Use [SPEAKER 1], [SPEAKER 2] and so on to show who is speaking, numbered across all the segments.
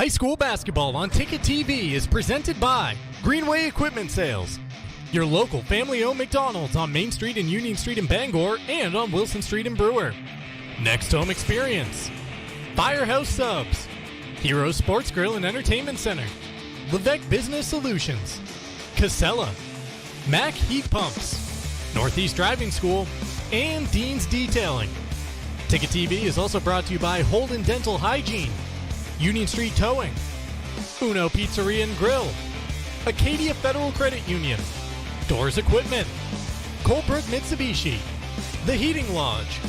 [SPEAKER 1] High school basketball on Ticket TV is presented by Greenway Equipment Sales, your local family-owned McDonald's on Main Street and Union Street in Bangor and on Wilson Street in Brewer. Next Home Experience, Firehouse Subs, Hero Sports Grill and Entertainment Center, Levesque Business Solutions, Casella, Mac Heat Pumps, Northeast Driving School, and Dean's Detailing. Ticket TV is also brought to you by Houlton Dental Hygiene, Union Street Towing, Uno Pizzeria and Grill, Acadia Federal Credit Union, Doors Equipment, Colebrook Mitsubishi, The Heating Lodge,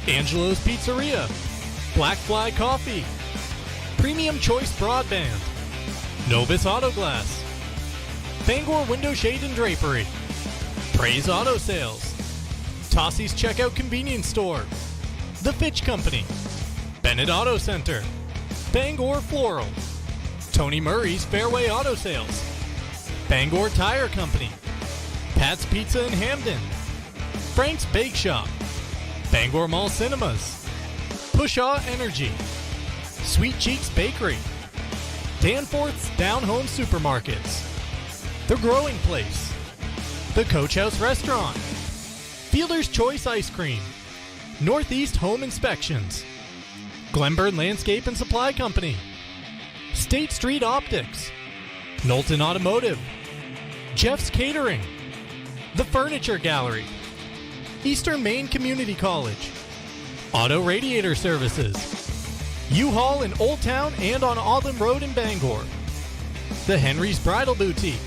[SPEAKER 1] Angelo's Pizzeria, Black Fly Coffee, Premium Choice Broadband, Novus Auto Glass, Bangor Window Shade and Drapery, Praise Auto Sales, Tossie's Checkout Convenience Store, The Fitch Company, Bennett Auto Center, Bangor Floral, Tony Murray's Fairway Auto Sales, Bangor Tire Company, Pat's Pizza in Hamden, Frank's Bake Shop, Bangor Mall Cinemas, Pushaw Energy, Sweet Cheeks Bakery, Danforth's Down Home Supermarkets, The Growing Place, The Coach House Restaurant, Fielder's Choice Ice Cream, Northeast Home Inspections, Glenburn Landscape and Supply Company, State Street Optics, Knowlton Automotive, Jeff's Catering, The Furniture Gallery, Eastern Maine Community College, Auto Radiator Services, U-Haul in Old Town and on Auburn Road in Bangor, The Henry's Bridal Boutique,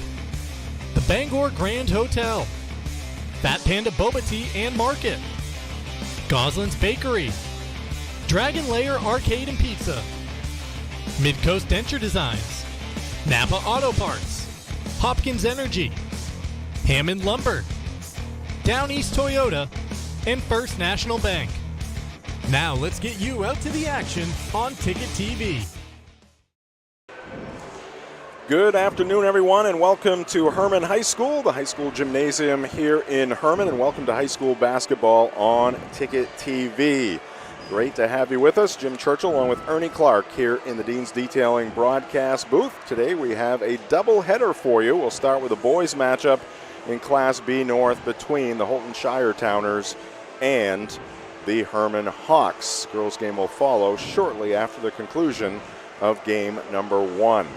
[SPEAKER 1] The Bangor Grand Hotel, Fat Panda Boba Tea and Market, Goslin's Bakery, Dragon Lair Arcade and Pizza, Midcoast Denture Designs, Napa Auto Parts, Hopkins Energy, Hammond Lumber, Down East Toyota, and First National Bank. Now let's get you out to the action on Ticket TV.
[SPEAKER 2] Good afternoon, everyone, and welcome to Hermon High School, the high school gymnasium here in Hermon, and welcome to high school basketball on Ticket TV. Great to have you with us. Jim Churchill along with Ernie Clark here in the Dean's Detailing broadcast booth. Today we have a doubleheader for you. We'll start with a boys matchup in Class B North between the Houlton Shire Towners and the Hermon Hawks. Girls game will follow shortly after the conclusion of game number 1.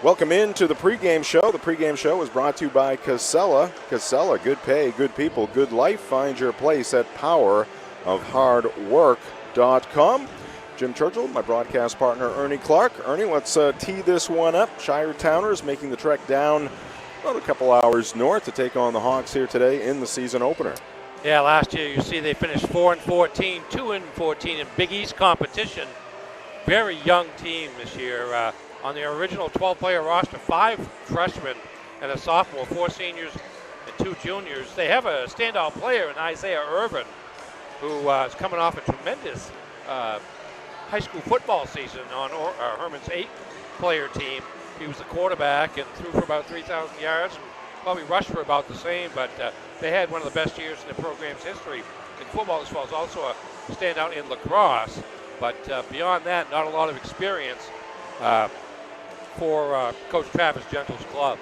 [SPEAKER 2] Welcome into the pregame show. The pregame show is brought to you by Casella. Casella, good pay, good people, good life. Find your place at powerofhardwork.com. Jim Churchill, my broadcast partner Ernie Clark. Ernie, let's tee this one up. Shire Towners making the trek down about a couple hours north to take on the Hawks here today in the season opener.
[SPEAKER 3] Yeah, last year you see they finished 4-14, 2-14 in Big East competition. Very young team this year. On their original 12-player roster, 5 freshmen and a sophomore, 4 seniors and 2 juniors. They have a standout player in Isaiah Irvin, who is coming off a tremendous high school football season on Hermon's 8-player team. He was the quarterback and threw for about 3,000 yards, and probably rushed for about the same, but they had one of the best years in the program's history in football as well as also a standout in lacrosse. But beyond that, not a lot of experience for Coach Travis Gentle's club.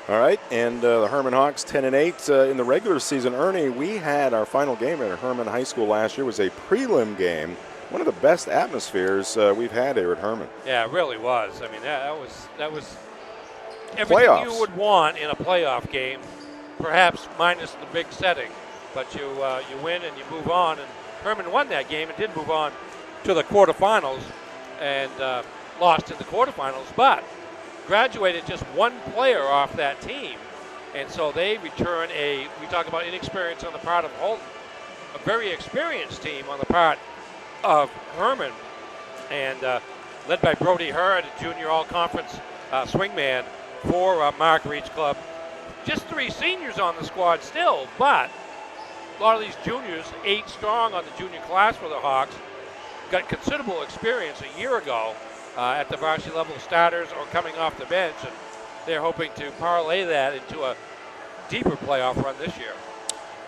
[SPEAKER 2] All right, and the Hermon Hawks 10-8 in the regular season. Ernie, we had our final game at Hermon High School last year was a prelim game. One of the best atmospheres we've had here at Hermon.
[SPEAKER 3] Yeah, it really was. I mean, that was everything
[SPEAKER 2] Playoffs.
[SPEAKER 3] You would want in a playoff game, perhaps minus the big setting. But you win and you move on. And Hermon won that game and did move on to the quarterfinals and lost in the quarterfinals, but graduated just one player off that team, and so they return we talk about inexperience on the part of Houlton, a very experienced team on the part of Hermon, and led by Brody Hurd, a junior all-conference swingman for Mark Reed's club. Just 3 seniors on the squad still, but a lot of these juniors, 8 strong on the junior class for the Hawks, got considerable experience a year ago at the varsity level starters or coming off the bench, and they're hoping to parlay that into a deeper playoff run this year.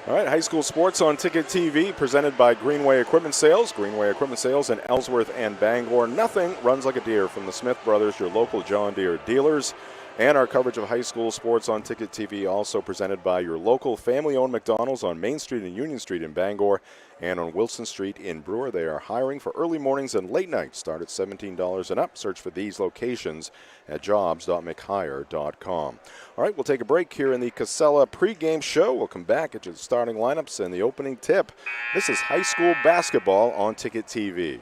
[SPEAKER 2] All right, high school sports on Ticket TV, presented by Greenway Equipment Sales. Greenway Equipment Sales in Ellsworth and Bangor. Nothing runs like a deer from the Smith Brothers, your local John Deere dealers. And our coverage of high school sports on Ticket TV, also presented by your local family-owned McDonald's on Main Street and Union Street in Bangor and on Wilson Street in Brewer. They are hiring for early mornings and late nights. Start at $17 and up. Search for these locations at jobs.mchire.com. All right, we'll take a break here in the Casella pregame show. We'll come back at your starting lineups and the opening tip. This is high school basketball on Ticket TV.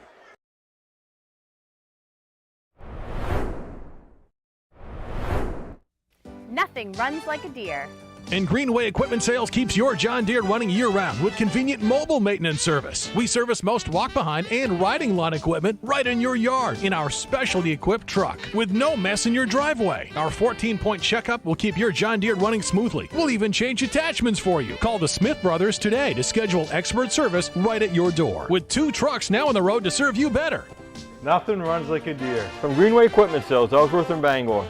[SPEAKER 4] Nothing runs like a deer.
[SPEAKER 5] And Greenway Equipment Sales keeps your John Deere running year-round with convenient mobile maintenance service. We service most walk-behind and riding lawn equipment right in your yard in our specially equipped truck with no mess in your driveway. Our 14-point checkup will keep your John Deere running smoothly. We'll even change attachments for you. Call the Smith Brothers today to schedule expert service right at your door. With 2 trucks now on the road to serve you better.
[SPEAKER 6] Nothing runs like a deer. From Greenway Equipment Sales, Ellsworth and Bangor.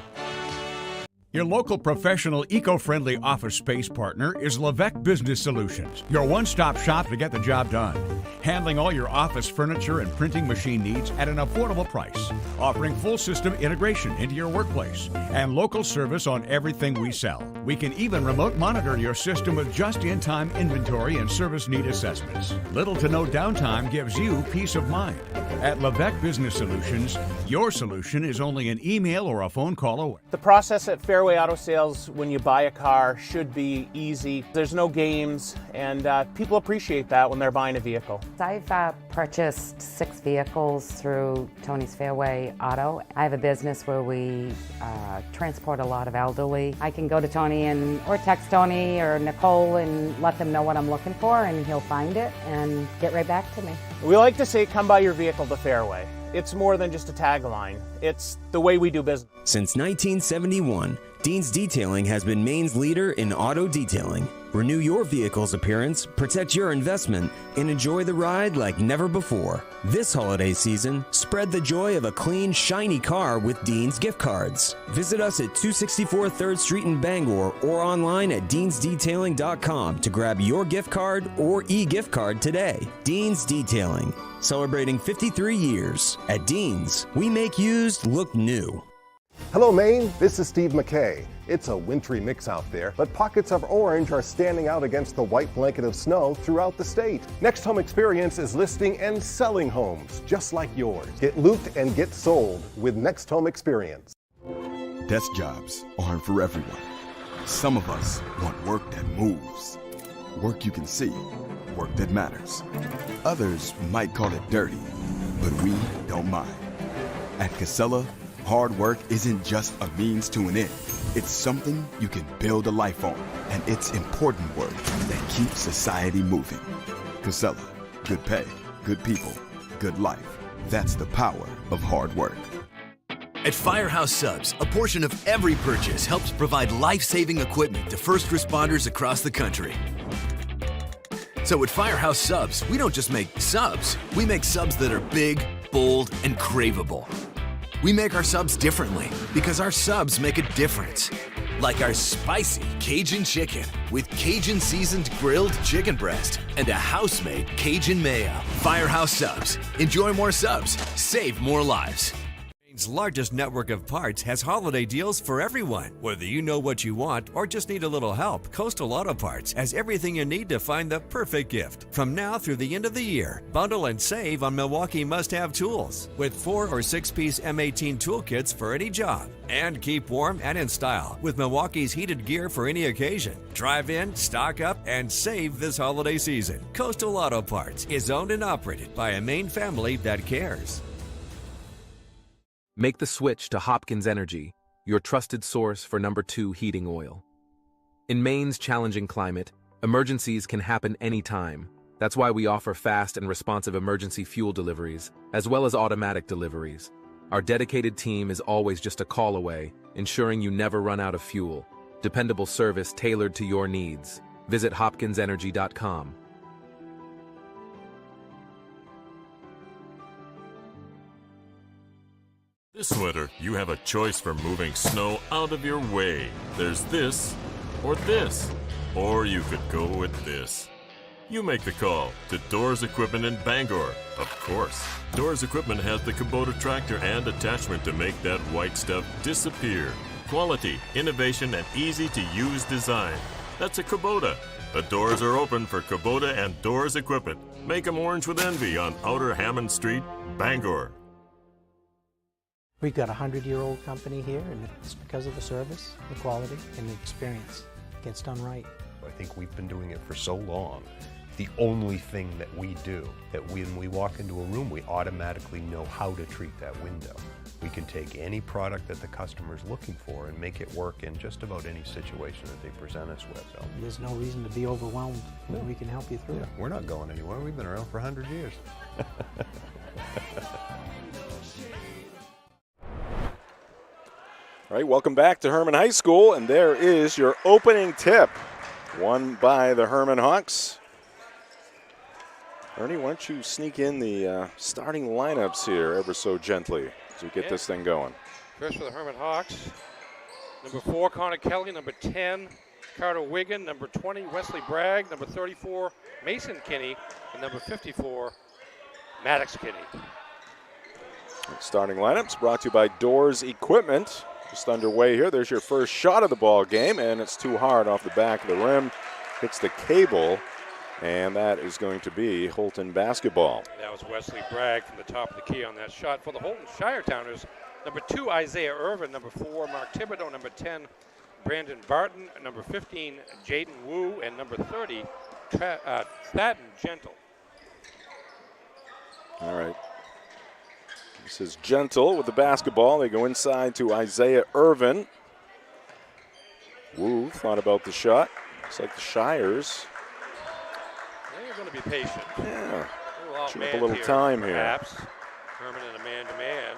[SPEAKER 7] Your local professional, eco-friendly office space partner is Levesque Business Solutions, your one-stop shop to get the job done. Handling all your office furniture and printing machine needs at an affordable price. Offering full system integration into your workplace and local service on everything we sell. We can even remote monitor your system with just-in-time inventory and service need assessments. Little to no downtime gives you peace of mind. At Levesque Business Solutions, your solution is only an email or a phone call away.
[SPEAKER 8] The process at Fairway Auto Sales when you buy a car should be easy. There's no games, and people appreciate that when they're buying a vehicle.
[SPEAKER 9] I've purchased 6 vehicles through Tony's Fairway Auto. I have a business where we transport a lot of elderly. I can go to Tony or text Tony or Nicole and let them know what I'm looking for, and he'll find it and get right back to me.
[SPEAKER 8] We like to say, come buy your vehicle to Fairway. It's more than just a tagline. It's the way we do business.
[SPEAKER 10] Since 1971, Dean's Detailing has been Maine's leader in auto detailing. Renew your vehicle's appearance, protect your investment, and enjoy the ride like never before. This holiday season, spread the joy of a clean, shiny car with Dean's gift cards. Visit us at 264 3rd Street in Bangor or online at deansdetailing.com to grab your gift card or e-gift card today. Dean's Detailing, celebrating 53 years. At Dean's, we make used look new.
[SPEAKER 11] Hello, Maine. This is Steve McKay. It's a wintry mix out there, but pockets of orange are standing out against the white blanket of snow throughout the state. Next Home Experience is listing and selling homes just like yours. Get looped and get sold with Next Home Experience.
[SPEAKER 12] Desk jobs aren't for everyone. Some of us want work that moves, work you can see, work that matters. Others might call it dirty, but we don't mind. At Casella, hard work isn't just a means to an end. It's something you can build a life on, and it's important work that keeps society moving. Casella, good pay, good people, good life. That's the power of hard work.
[SPEAKER 13] At Firehouse Subs, a portion of every purchase helps provide life-saving equipment to first responders across the country. So at Firehouse Subs, we don't just make subs, we make subs that are big, bold, and craveable. We make our subs differently because our subs make a difference. Like our spicy Cajun chicken with Cajun seasoned grilled chicken breast and a house-made Cajun mayo. Firehouse Subs. Enjoy more subs. Save more lives.
[SPEAKER 14] Maine's largest network of parts has holiday deals for everyone. Whether you know what you want or just need a little help, Coastal Auto Parts has everything you need to find the perfect gift. From now through the end of the year, bundle and save on Milwaukee must-have tools with 4 or 6-piece M18 toolkits for any job. And keep warm and in style with Milwaukee's heated gear for any occasion. Drive in, stock up, and save this holiday season. Coastal Auto Parts is owned and operated by a Maine family that cares.
[SPEAKER 15] Make the switch to Hopkins Energy, your trusted source for #2 heating oil. In Maine's challenging climate, emergencies can happen anytime. That's why we offer fast and responsive emergency fuel deliveries, as well as automatic deliveries. Our dedicated team is always just a call away, ensuring you never run out of fuel. Dependable service tailored to your needs. Visit hopkinsenergy.com.
[SPEAKER 16] This winter, you have a choice for moving snow out of your way. There's this, or this, or you could go with this. You make the call to Doors Equipment in Bangor, of course. Doors Equipment has the Kubota tractor and attachment to make that white stuff disappear. Quality, innovation, and easy-to-use design. That's a Kubota. The doors are open for Kubota and Doors Equipment. Make 'em orange with envy on Outer Hammond Street, Bangor.
[SPEAKER 17] We've got a 100-year-old company here, and it's because of the service, the quality, and the experience. It gets done right.
[SPEAKER 18] I think we've been doing it for so long. The only thing that we do, that when we walk into a room, we automatically know how to treat that window. We can take any product that the customer's looking for and make it work in just about any situation that they present us with. So
[SPEAKER 17] There's no reason to be overwhelmed. We can help you through it.
[SPEAKER 18] we're not going anywhere. We've been around for 100 years.
[SPEAKER 2] All right, welcome back to Hermon High School, and there is your opening tip, won by the Hermon Hawks. Ernie, why don't you sneak in the starting lineups here ever so gently as we get this thing going.
[SPEAKER 3] First for the Hermon Hawks, number 4, Connor Kelly, number 10, Carter Wiggin, number 20, Wesley Bragg, number 34, Mason Kinney, and number 54, Maddox Kinney.
[SPEAKER 2] Starting lineups brought to you by Doors Equipment. Just underway here. There's your first shot of the ball game, and it's too hard off the back of the rim. Hits the cable, and that is going to be Houlton basketball.
[SPEAKER 3] That was Wesley Bragg from the top of the key on that shot. For the Houlton Shiretowners, number 2, Isaiah Irvin, number 4, Mark Thibodeau, number 10, Brandon Barton, number 15, Jaden Wu, and number 30, Thadden Gentle.
[SPEAKER 2] All right. This is Gentle with the basketball. They go inside to Isaiah Irvin. Wu thought about the shot. Looks like the Shires.
[SPEAKER 3] They're going to be patient.
[SPEAKER 2] Yeah.
[SPEAKER 3] Chew
[SPEAKER 2] up a little time
[SPEAKER 3] perhaps. Hermon in a man-to-man.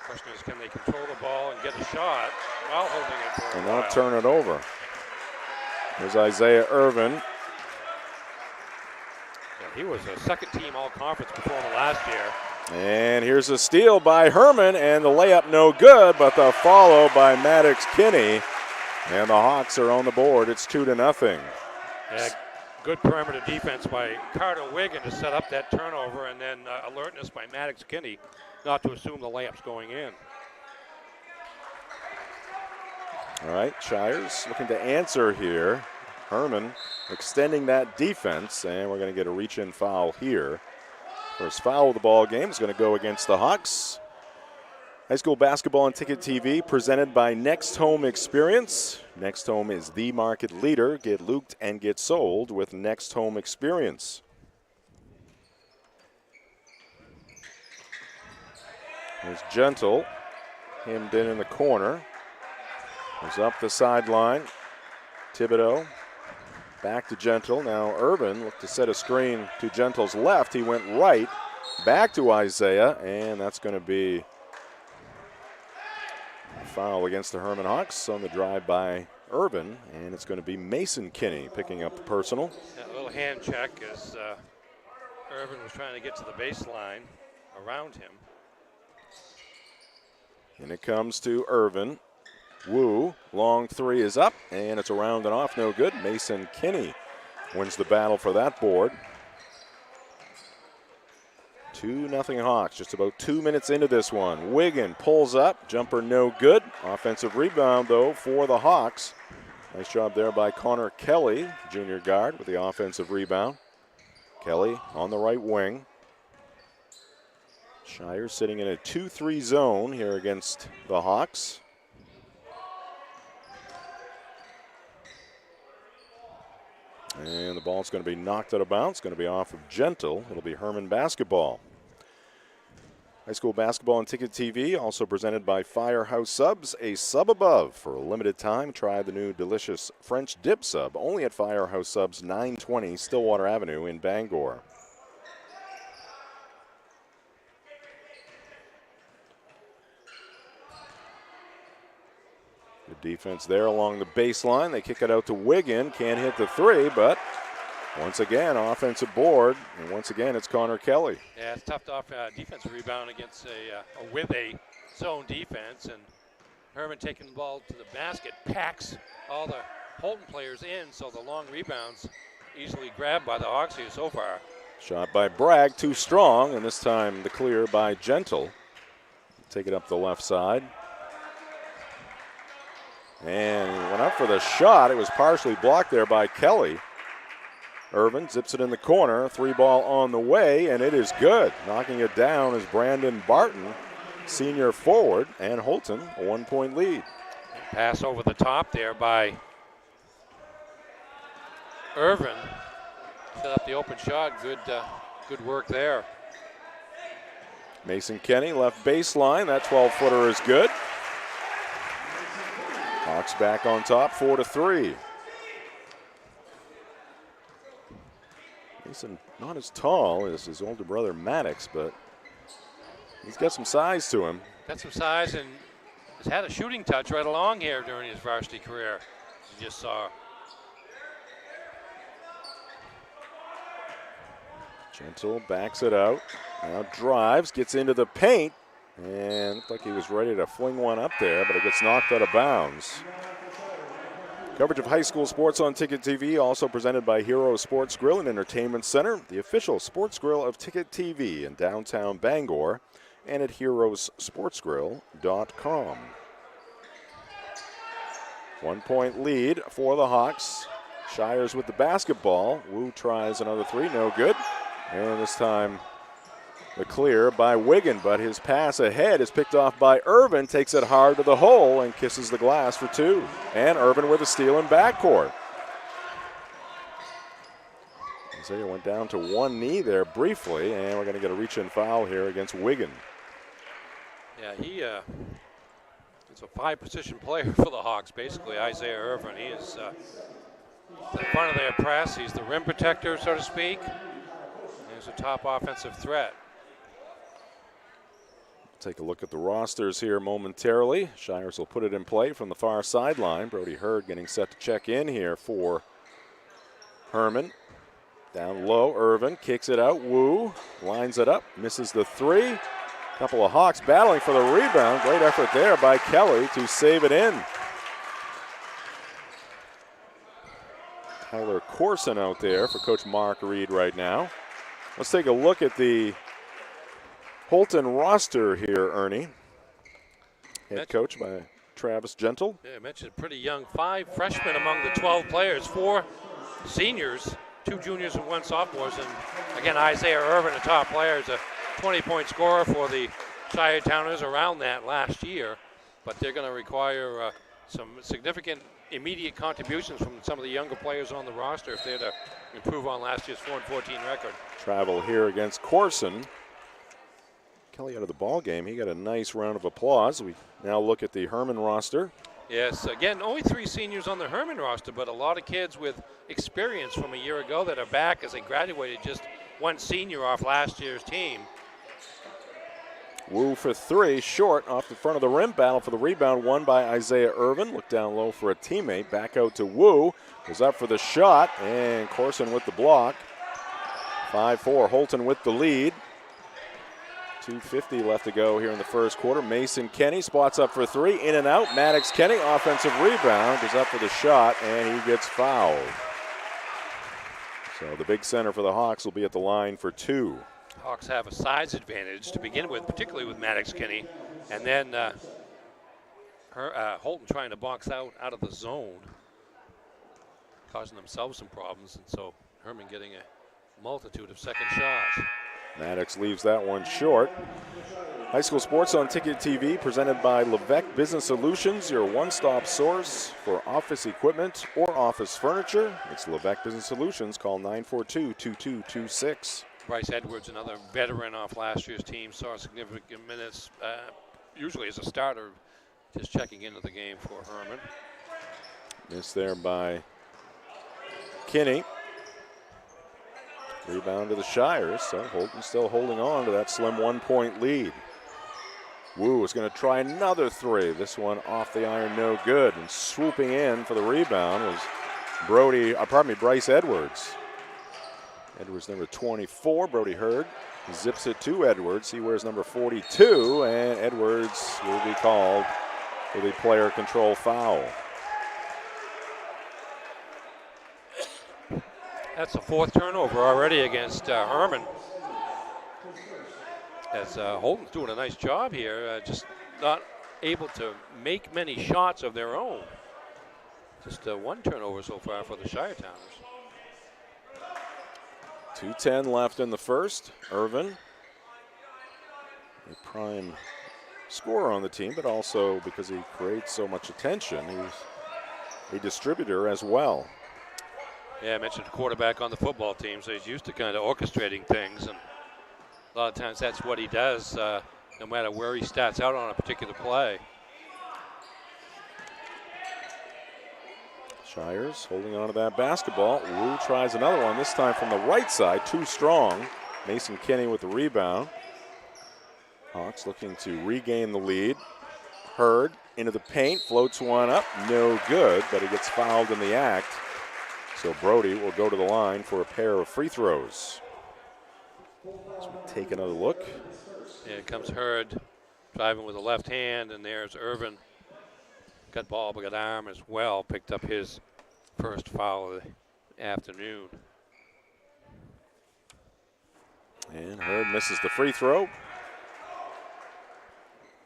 [SPEAKER 3] Question is, can they control the ball and get a shot while holding it for a
[SPEAKER 2] And
[SPEAKER 3] while?
[SPEAKER 2] not turn it over. There's Isaiah Irvin.
[SPEAKER 3] Yeah, he was a second-team all-conference performer last year.
[SPEAKER 2] And here's a steal by Hermon, and the layup no good, but the follow by Maddox Kinney. And the Hawks are on the board. It's 2-0.
[SPEAKER 3] Yeah, good perimeter defense by Carter Wiggin to set up that turnover, and then alertness by Maddox Kinney not to assume the layup's going in.
[SPEAKER 2] All right, Shires looking to answer here. Hermon extending that defense, and we're going to get a reach-in foul here. First foul of the ball game is going to go against the Hawks. High school basketball and Ticket TV presented by Next Home Experience. Next Home is the market leader. Get looped and get sold with Next Home Experience. There's Gentle, hemmed in the corner. Goes up the sideline. Thibodeau back to Gentle. Now Irvin looked to set a screen to Gentle's left. He went right, back to Isaiah, and that's going to be a foul against the Hermon Hawks on the drive by Irvin, and it's going to be Mason Kinney picking up the personal.
[SPEAKER 3] That little hand check as Irvin was trying to get to the baseline around him.
[SPEAKER 2] And it comes to Irvin. Wu, long three is up, and it's around and off, no good. Mason Kinney wins the battle for that board. 2-0 Hawks, just about 2 minutes into this one. Wiggin pulls up, jumper no good. Offensive rebound, though, for the Hawks. Nice job there by Connor Kelly, junior guard, with the offensive rebound. Kelly on the right wing. Shire sitting in a 2-3 zone here against the Hawks. And the ball's going to be knocked out of bounds. Going to be off of Gentle. It'll be Hermon basketball. High school basketball and Ticket TV, also presented by Firehouse Subs. A sub above for a limited time. Try the new delicious French dip sub, only at Firehouse Subs, 920 Stillwater Avenue in Bangor. Good defense there along the baseline. They kick it out to Wiggin. Can't hit the three, but once again, offensive board. And once again, it's Connor Kelly.
[SPEAKER 3] Yeah, it's tough to defensive rebound against with a zone defense. And Hermon taking the ball to the basket, packs all the Houlton players in, so the long rebounds easily grabbed by the Hawks here so far.
[SPEAKER 2] Shot by Bragg, too strong, and this time the clear by Gentle. Take it up the left side. And he went up for the shot. It was partially blocked there by Kelly. Irvin zips it in the corner, 3-ball on the way, and it is good. Knocking it down is Brandon Barton, senior forward, and Houlton a 1-point lead.
[SPEAKER 3] Pass over the top there by Irvin. Set up the open shot. Good work there.
[SPEAKER 2] Mason Kenny left baseline. That 12-footer is good. Hawks back on top, 4-3. Mason not as tall as his older brother Maddox, but he's got some size to him.
[SPEAKER 3] Got some size and has had a shooting touch right along here during his varsity career. You just saw.
[SPEAKER 2] Gentle backs it out. Now drives, gets into the paint, and looked like he was ready to fling one up there, but it gets knocked out of bounds. Coverage of high school sports on Ticket TV, also presented by Hero Sports Grill and Entertainment Center, the official sports grill of Ticket TV in downtown Bangor, and at herosportsgrill.com. 1-point lead for the Hawks. Shires with the basketball. Wu tries another three, no good. And this time the clear by Wigan, but his pass ahead is picked off by Irvin, takes it hard to the hole and kisses the glass for two. And Irvin with a steal in backcourt. Isaiah went down to one knee there briefly, and we're going to get a reach-in foul here against Wigan.
[SPEAKER 3] Yeah, he's a 5-position player for the Hawks, basically, Isaiah Irvin. He is in front of their press. He's the rim protector, so to speak. He's a top offensive threat.
[SPEAKER 2] Take a look at the rosters here momentarily. Shires will put it in play from the far sideline. Brody Hurd getting set to check in here for Hermon. Down low, Irvin kicks it out. Wu lines it up, misses the three. Couple of Hawks battling for the rebound. Great effort there by Kelly to save it in. Tyler Corson out there for Coach Mark Reed right now. Let's take a look at the Houlton roster here, Ernie. Head coach by Travis Gentle.
[SPEAKER 3] Yeah, I mentioned pretty young. 5 freshmen among the 12 players, 4 seniors, 2 juniors and 1 sophomores. And again, Isaiah Irvin, a top player, is a 20-point scorer for the Shiretowners, around that last year. But they're going to require some significant immediate contributions from some of the younger players on the roster if they're to improve on last year's 4-14 record.
[SPEAKER 2] Travel here against Corson. Kelly out of the ball game. He got a nice round of applause. We now look at the Hermon roster.
[SPEAKER 3] Yes, again, only 3 seniors on the Hermon roster, but a lot of kids with experience from a year ago that are back as they graduated. Just 1 senior off last year's team.
[SPEAKER 2] Wu for 3, short off the front of the rim. Battle for the rebound, won by Isaiah Irvin. Look down low for a teammate. Back out to Wu. Goes up for the shot, and Corson with the block. 5-4, Houlton with the lead. 2:50 left to go here in the first quarter. Mason Kenny spots up for 3, in and out. Maddox Kenny, offensive rebound, goes up for the shot, and he gets fouled. So the big center for the Hawks will be at the line for 2.
[SPEAKER 3] Hawks have a size advantage to begin with, particularly with Maddox Kenny. And then Houlton trying to box out of the zone, causing themselves some problems. And so Hermon getting a multitude of second shots.
[SPEAKER 2] Maddox leaves that one short. High school sports on Ticket TV, presented by Levesque Business Solutions, your one-stop source for office equipment or office furniture. It's Levesque Business Solutions. Call 942-2226.
[SPEAKER 3] Bryce Edwards, another veteran off last year's team, saw significant minutes, usually as a starter, just checking into the game for Hermon.
[SPEAKER 2] Missed there by Kinney. Rebound to the Shires, so Houlton still holding on to that slim 1-point lead. Wu is going to try another 3. This one off the iron, no good. And swooping in for the rebound was Bryce Edwards. Edwards number 24, Brody Hurd zips it to Edwards. He wears number 42, and Edwards will be called for the player control foul.
[SPEAKER 3] That's the 4th turnover already against Hermon. As Houlton's doing a nice job here, just not able to make many shots of their own. Just 1 turnover so far for the Shire Towners.
[SPEAKER 2] 2:10 left in the first. Irvin, a prime scorer on the team, but also because he creates so much attention, he's a distributor as well.
[SPEAKER 3] Yeah, I mentioned quarterback on the football team, so he's used to kind of orchestrating things, and a lot of times that's what he does, no matter where he starts out on a particular play.
[SPEAKER 2] Shires holding on to that basketball. Wu tries another one, this time from the right side, too strong. Mason Kinney with the rebound. Hawks looking to regain the lead. Hurd into the paint, floats one up, no good, but he gets fouled in the act. So Brody will go to the line for a pair of free throws. So we take another look.
[SPEAKER 3] Yeah, here comes Hurd, driving with the left hand, and there's Irvin. Got ball, but got arm as well. Picked up his first foul of the afternoon.
[SPEAKER 2] And Hurd misses the free throw.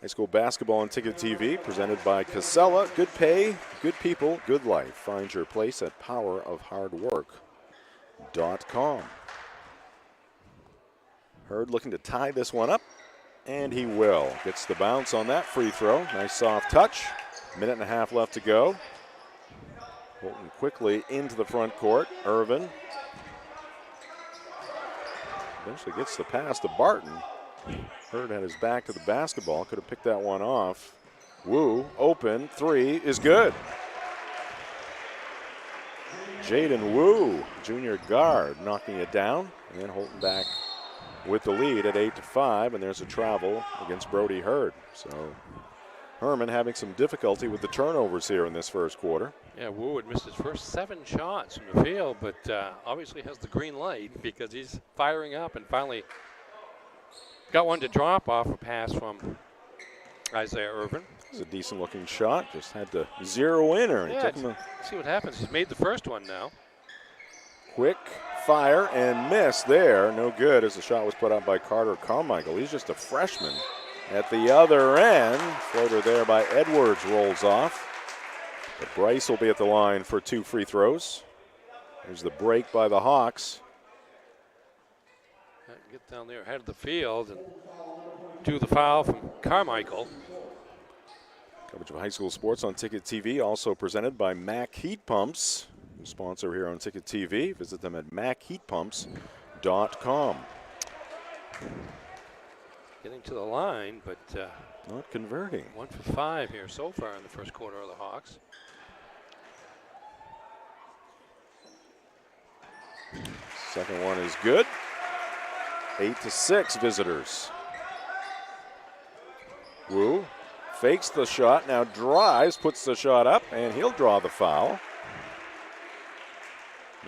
[SPEAKER 2] High school basketball on Ticket TV, presented by Casella. Good pay, good people, good life. Find your place at powerofhardwork.com. Hurd looking to tie this one up, and he will. Gets the bounce on that free throw. Nice soft touch. Minute and a half left to go. Houlton quickly into the front court. Irvin eventually gets the pass to Barton. Hurd had his back to the basketball, could have picked that one off. Wu, open, 3 is good. Jaden Wu, junior guard, knocking it down, and Houlton back with the lead at 8-5, and there's a travel against Brody Hurd. So Hermon having some difficulty with the turnovers here in this first quarter.
[SPEAKER 3] Yeah, Wu had missed his first 7 shots from the field, but obviously has the green light because he's firing up and finally got one to drop off a pass from Isaiah Irvin.
[SPEAKER 2] It's a decent looking shot, just had to zero in her.
[SPEAKER 3] Yeah, see what happens. He's made the first one now.
[SPEAKER 2] Quick fire and miss there. No good as the shot was put up by Carter Carmichael. He's just a freshman. At the other end, floater there by Edwards rolls off. But Bryce will be at the line for 2 free throws. There's the break by the Hawks.
[SPEAKER 3] Get down there ahead of the field and do the foul from Carmichael.
[SPEAKER 2] Coverage of high school sports on Ticket TV, also presented by Mack Heat Pumps, sponsor here on Ticket TV. Visit them at mackheatpumps.com.
[SPEAKER 3] Getting to the line, but
[SPEAKER 2] not converting.
[SPEAKER 3] 1 for 5 here so far in the first quarter of the Hawks.
[SPEAKER 2] Second one is good. 8-6 visitors. Wu fakes the shot, now drives, puts the shot up, and he'll draw the foul.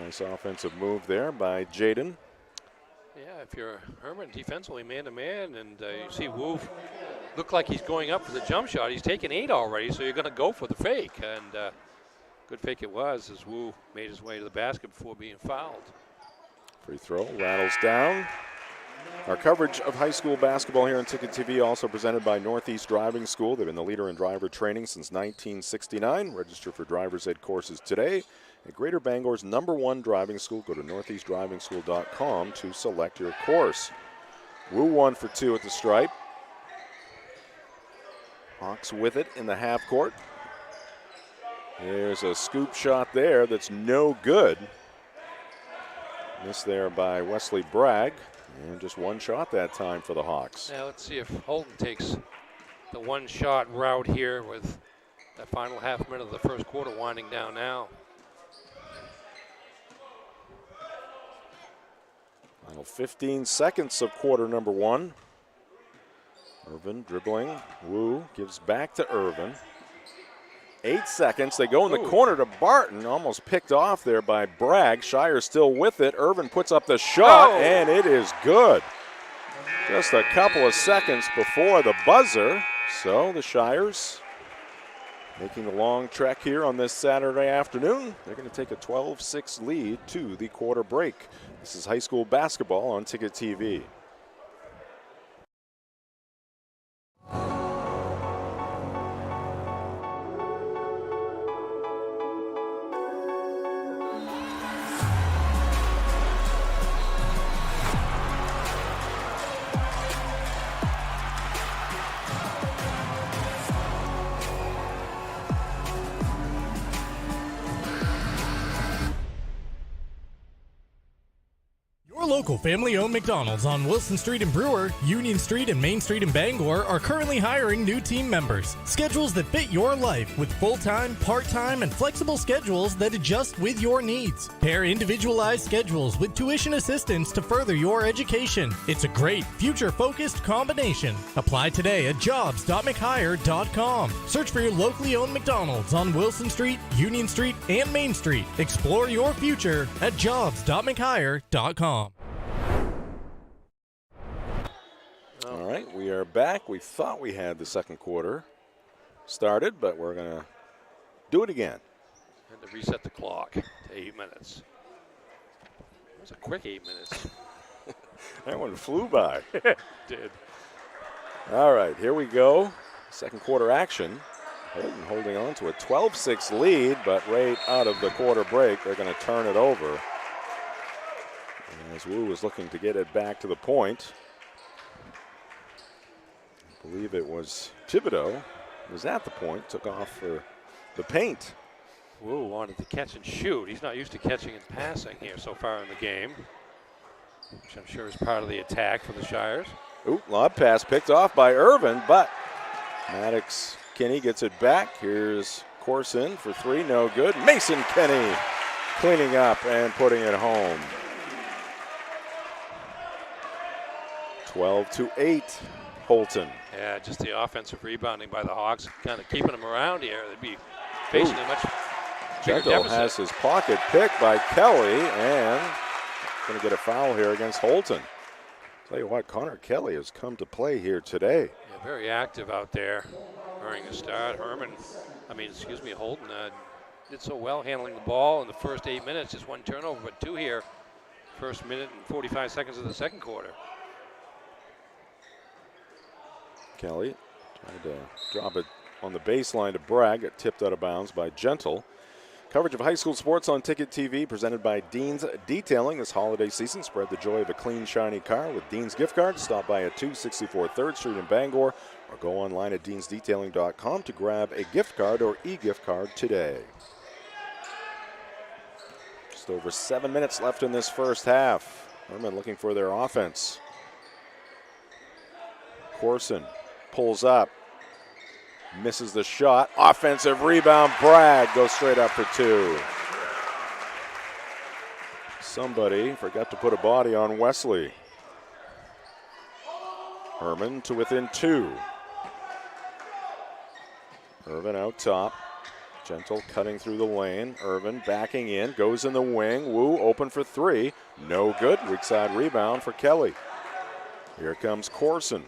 [SPEAKER 2] Nice offensive move there by Jaden.
[SPEAKER 3] Yeah, if you're Hermon defensively man-to-man, and you see Wu look like he's going up for the jump shot. He's taken 8 already, so you're going to go for the fake. And good fake it was as Wu made his way to the basket before being fouled.
[SPEAKER 2] Free throw rattles down. Our coverage of high school basketball here on Ticket TV also presented by Northeast Driving School. They've been the leader in driver training since 1969. Register for driver's ed courses today at Greater Bangor's #1 driving school. Go to northeastdrivingschool.com to select your course. Wu 1 for 2 at the stripe. Hawks with it in the half court. There's a scoop shot there that's no good. Missed there by Wesley Bragg. And just one shot that time for the Hawks.
[SPEAKER 3] Now let's see if Houlton takes the one-shot route here with that final half minute of the first quarter winding down now.
[SPEAKER 2] Final 15 seconds of quarter number 1. Irvin dribbling. Wu gives back to Irvin. 8 seconds. They go in the corner to Barton. Almost picked off there by Bragg. Shire still with it. Irvin puts up the shot, and it is good. Just a couple of seconds before the buzzer. So the Shires Making the long trek here on this Saturday afternoon. They're going to take a 12-6 lead to the quarter break. This is high school basketball on Ticket TV.
[SPEAKER 1] Local family-owned McDonald's on Wilson Street in Brewer, Union Street and Main Street in Bangor are currently hiring new team members. Schedules that fit your life with full-time, part-time, and flexible schedules that adjust with your needs. Pair individualized schedules with tuition assistance to further your education. It's a great, future-focused combination. Apply today at jobs.mchire.com. Search for your locally owned McDonald's on Wilson Street, Union Street, and Main Street. Explore your future at jobs.mchire.com.
[SPEAKER 2] All right, we are back. We thought we had the second quarter started, but we're going to do it again.
[SPEAKER 3] And to reset the clock to 8 minutes. It was a quick 8 minutes.
[SPEAKER 2] That one flew by.
[SPEAKER 3] It did.
[SPEAKER 2] All right, here we go. Second quarter action. Houlton holding on to a 12-6 lead, but right out of the quarter break, they're going to turn it over. As Wu is looking to get it back to the point. I believe it was Thibodeau was at the point, took off for the paint.
[SPEAKER 3] Wu wanted to catch and shoot. He's not used to catching and passing here so far in the game, which I'm sure is part of the attack for the Shires.
[SPEAKER 2] Ooh, lob pass picked off by Irvin, but Maddox Kinney gets it back. Here's Corson for three, no good. Mason Kinney cleaning up and putting it home. 12-8, Houlton.
[SPEAKER 3] Yeah, just the offensive rebounding by the Hawks, kind of keeping them around here. They'd be facing a much bigger
[SPEAKER 2] Jekyll
[SPEAKER 3] deficit.
[SPEAKER 2] has his pocket picked by Kelly, and going to get a foul here against Houlton. Tell you what, Connor Kelly has come to play here today.
[SPEAKER 3] Yeah, very active out there during the start. Houlton did so well handling the ball in the first 8 minutes. Just one turnover, but two here. First minute and 45 seconds of the second quarter.
[SPEAKER 2] Kelly tried to drop it on the baseline to Bragg. Got tipped out of bounds by Gentle. Coverage of high school sports on Ticket TV presented by Dean's Detailing this holiday season. Spread the joy of a clean, shiny car with Dean's gift cards. Stop by at 264 3rd Street in Bangor or go online at deansdetailing.com to grab a gift card or e-gift card today. Just over 7 minutes left in this first half. Hermon looking for their offense. Corson pulls up. Misses the shot. Offensive rebound. Bragg goes straight up for two. Somebody forgot to put a body on Wesley. Hermon to within two. Irvin out top. Gentle cutting through the lane. Irvin backing in. Goes in the wing. Wu open for three. No good. Weak side rebound for Kelly. Here comes Corson.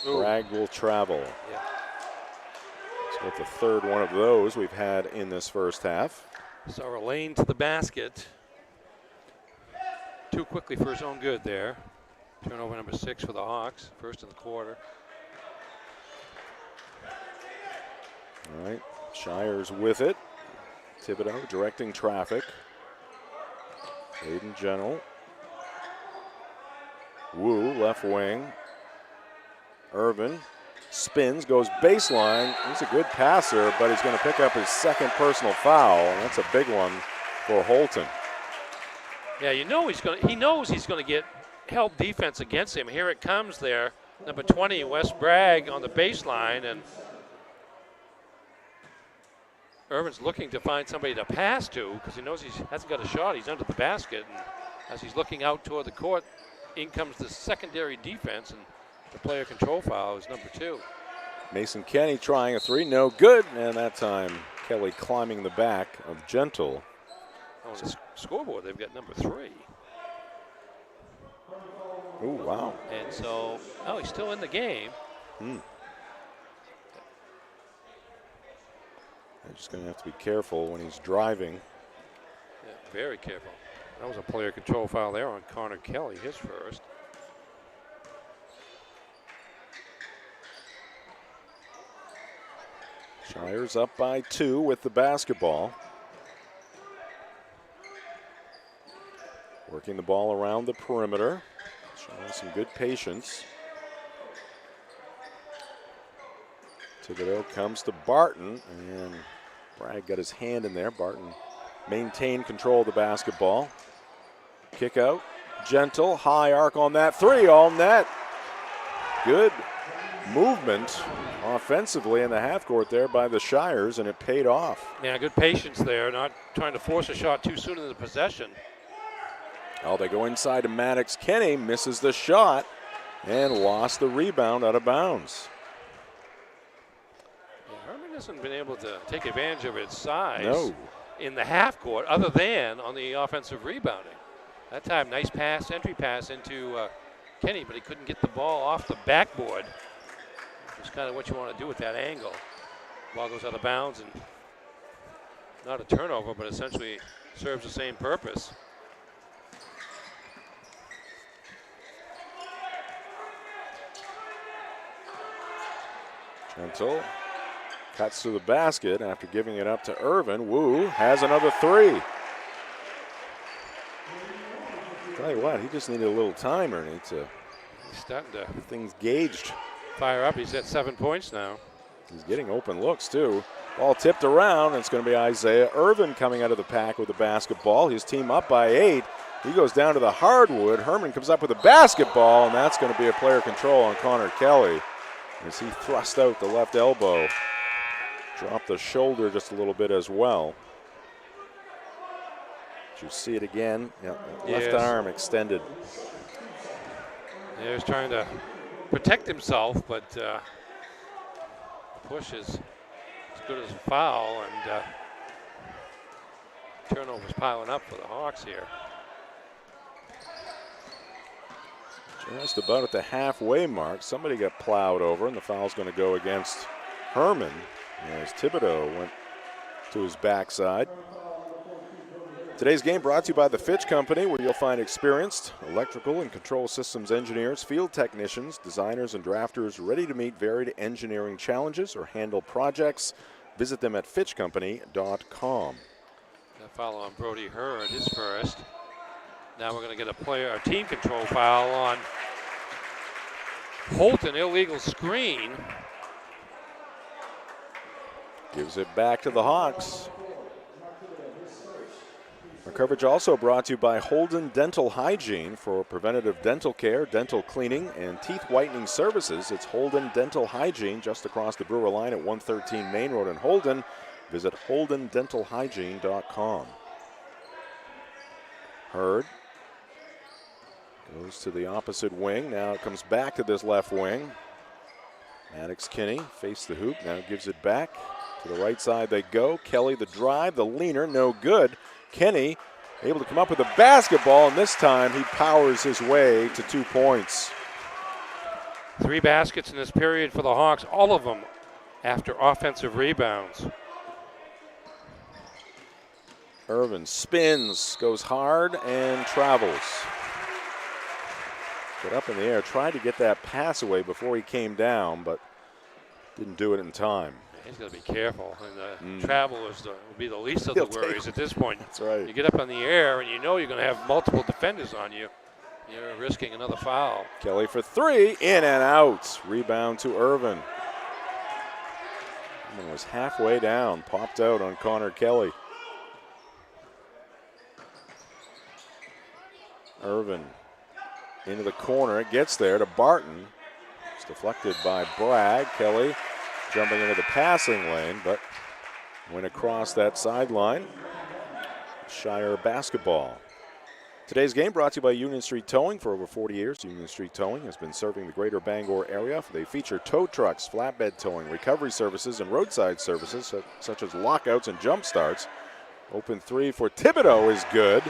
[SPEAKER 2] Bragg will travel.
[SPEAKER 3] Yeah.
[SPEAKER 2] So with the third one of those we've had in this first half.
[SPEAKER 3] So a lane to the basket. Too quickly for his own good there. Turnover number 6 for the Hawks. First in the quarter.
[SPEAKER 2] All right, Shires with it. Thibodeau directing traffic. Aiden Gentle. Wu left wing. Irvin spins, goes baseline. He's a good passer, but he's going to pick up his second personal foul, and that's a big one for Houlton.
[SPEAKER 3] Yeah, he knows he's going to get help defense against him. Here it comes there. Number 20, Wes Bragg on the baseline, and Irvin's looking to find somebody to pass to because he knows he hasn't got a shot. He's under the basket, and as he's looking out toward the court, in comes the secondary defense, and the player control foul is number 2.
[SPEAKER 2] Mason Kenny trying a three, no good, and that time Kelly climbing the back of Gentle.
[SPEAKER 3] On the scoreboard, they've got number 3.
[SPEAKER 2] Oh, wow.
[SPEAKER 3] And so, he's still in the game.
[SPEAKER 2] They're just going to have to be careful when he's driving.
[SPEAKER 3] Yeah, very careful. That was a player control foul there on Connor Kelly, his first.
[SPEAKER 2] Shires up by 2 with the basketball. Working the ball around the perimeter. Showing some good patience. Thibodeau comes to Barton, and Bragg got his hand in there. Barton maintained control of the basketball. Kick out, gentle, high arc on that three, all net. Good movement offensively in the half court there by the Shires, and it paid off.
[SPEAKER 3] Yeah, good patience there, not trying to force a shot too soon in the possession.
[SPEAKER 2] Oh, they go inside to Maddox. Kenny misses the shot and lost the rebound out of bounds.
[SPEAKER 3] Yeah, Hermon hasn't been able to take advantage of its size in the half court other than on the offensive rebounding. That time, nice pass, entry pass into Kenny, but he couldn't get the ball off the backboard. Which is kind of what you want to do with that angle. Ball goes out of bounds, and not a turnover, but essentially serves the same purpose.
[SPEAKER 2] Gentle cuts to the basket after giving it up to Irvin. Wu has another three. Tell you what, he just needed a little time, Ernie, to
[SPEAKER 3] He's starting to
[SPEAKER 2] get things gauged.
[SPEAKER 3] Fire up. He's at 7 points now.
[SPEAKER 2] He's getting open looks, too. Ball tipped around, and it's going to be Isaiah Irvin coming out of the pack with the basketball. His team up by 8. He goes down to the hardwood. Hermon comes up with the basketball, and that's going to be a player control on Connor Kelly as he thrust out the left elbow. Dropped the shoulder just a little bit as well. Did you see it again? Yeah, left arm extended.
[SPEAKER 3] Yeah, he's trying to protect himself, but push is as good as a foul, and turnovers piling up for the Hawks here.
[SPEAKER 2] Just about at the halfway mark, somebody got plowed over, and the foul's going to go against Hermon as Thibodeau went to his backside. Today's game brought to you by the Fitch Company, where you'll find experienced electrical and control systems engineers, field technicians, designers, and drafters ready to meet varied engineering challenges or handle projects. Visit them at fitchcompany.com.
[SPEAKER 3] That foul on Brody Hurd, his first. Now we're going to get a team control foul on Houlton, illegal screen.
[SPEAKER 2] Gives it back to the Hawks. Our coverage also brought to you by Houlton Dental Hygiene for preventative dental care, dental cleaning, and teeth whitening services. It's Houlton Dental Hygiene just across the Brewer line at 113 Main Road in Houlton. Visit HoultonDentalHygiene.com. Hurd goes to the opposite wing. Now it comes back to this left wing. Maddox Kinney faced the hoop. Now gives it back. To the right side they go. Kelly the drive, the leaner, no good. Kenny able to come up with the basketball, and this time he powers his way to 2 points.
[SPEAKER 3] 3 baskets in this period for the Hawks, all of them after offensive rebounds.
[SPEAKER 2] Irvin spins, goes hard, and travels. Got up in the air, tried to get that pass away before he came down, but didn't do it in time.
[SPEAKER 3] He's going to be careful, and travel will be the least of the worries at this point.
[SPEAKER 2] That's right.
[SPEAKER 3] You get up in the air, and you know you're going to have multiple defenders on you. You're risking another foul.
[SPEAKER 2] Kelly for 3, in and out. Rebound to Irvin. Irvin was halfway down, popped out on Connor Kelly. Irvin into the corner. It gets there to Barton. It's deflected by Bragg. Kelly jumping into the passing lane, but went across that sideline. Shire basketball. Today's game brought to you by Union Street Towing. For over 40 years, Union Street Towing has been serving the greater Bangor area. They feature tow trucks, flatbed towing, recovery services, and roadside services such as lockouts and jump starts. Open 3 for Thibodeau is good.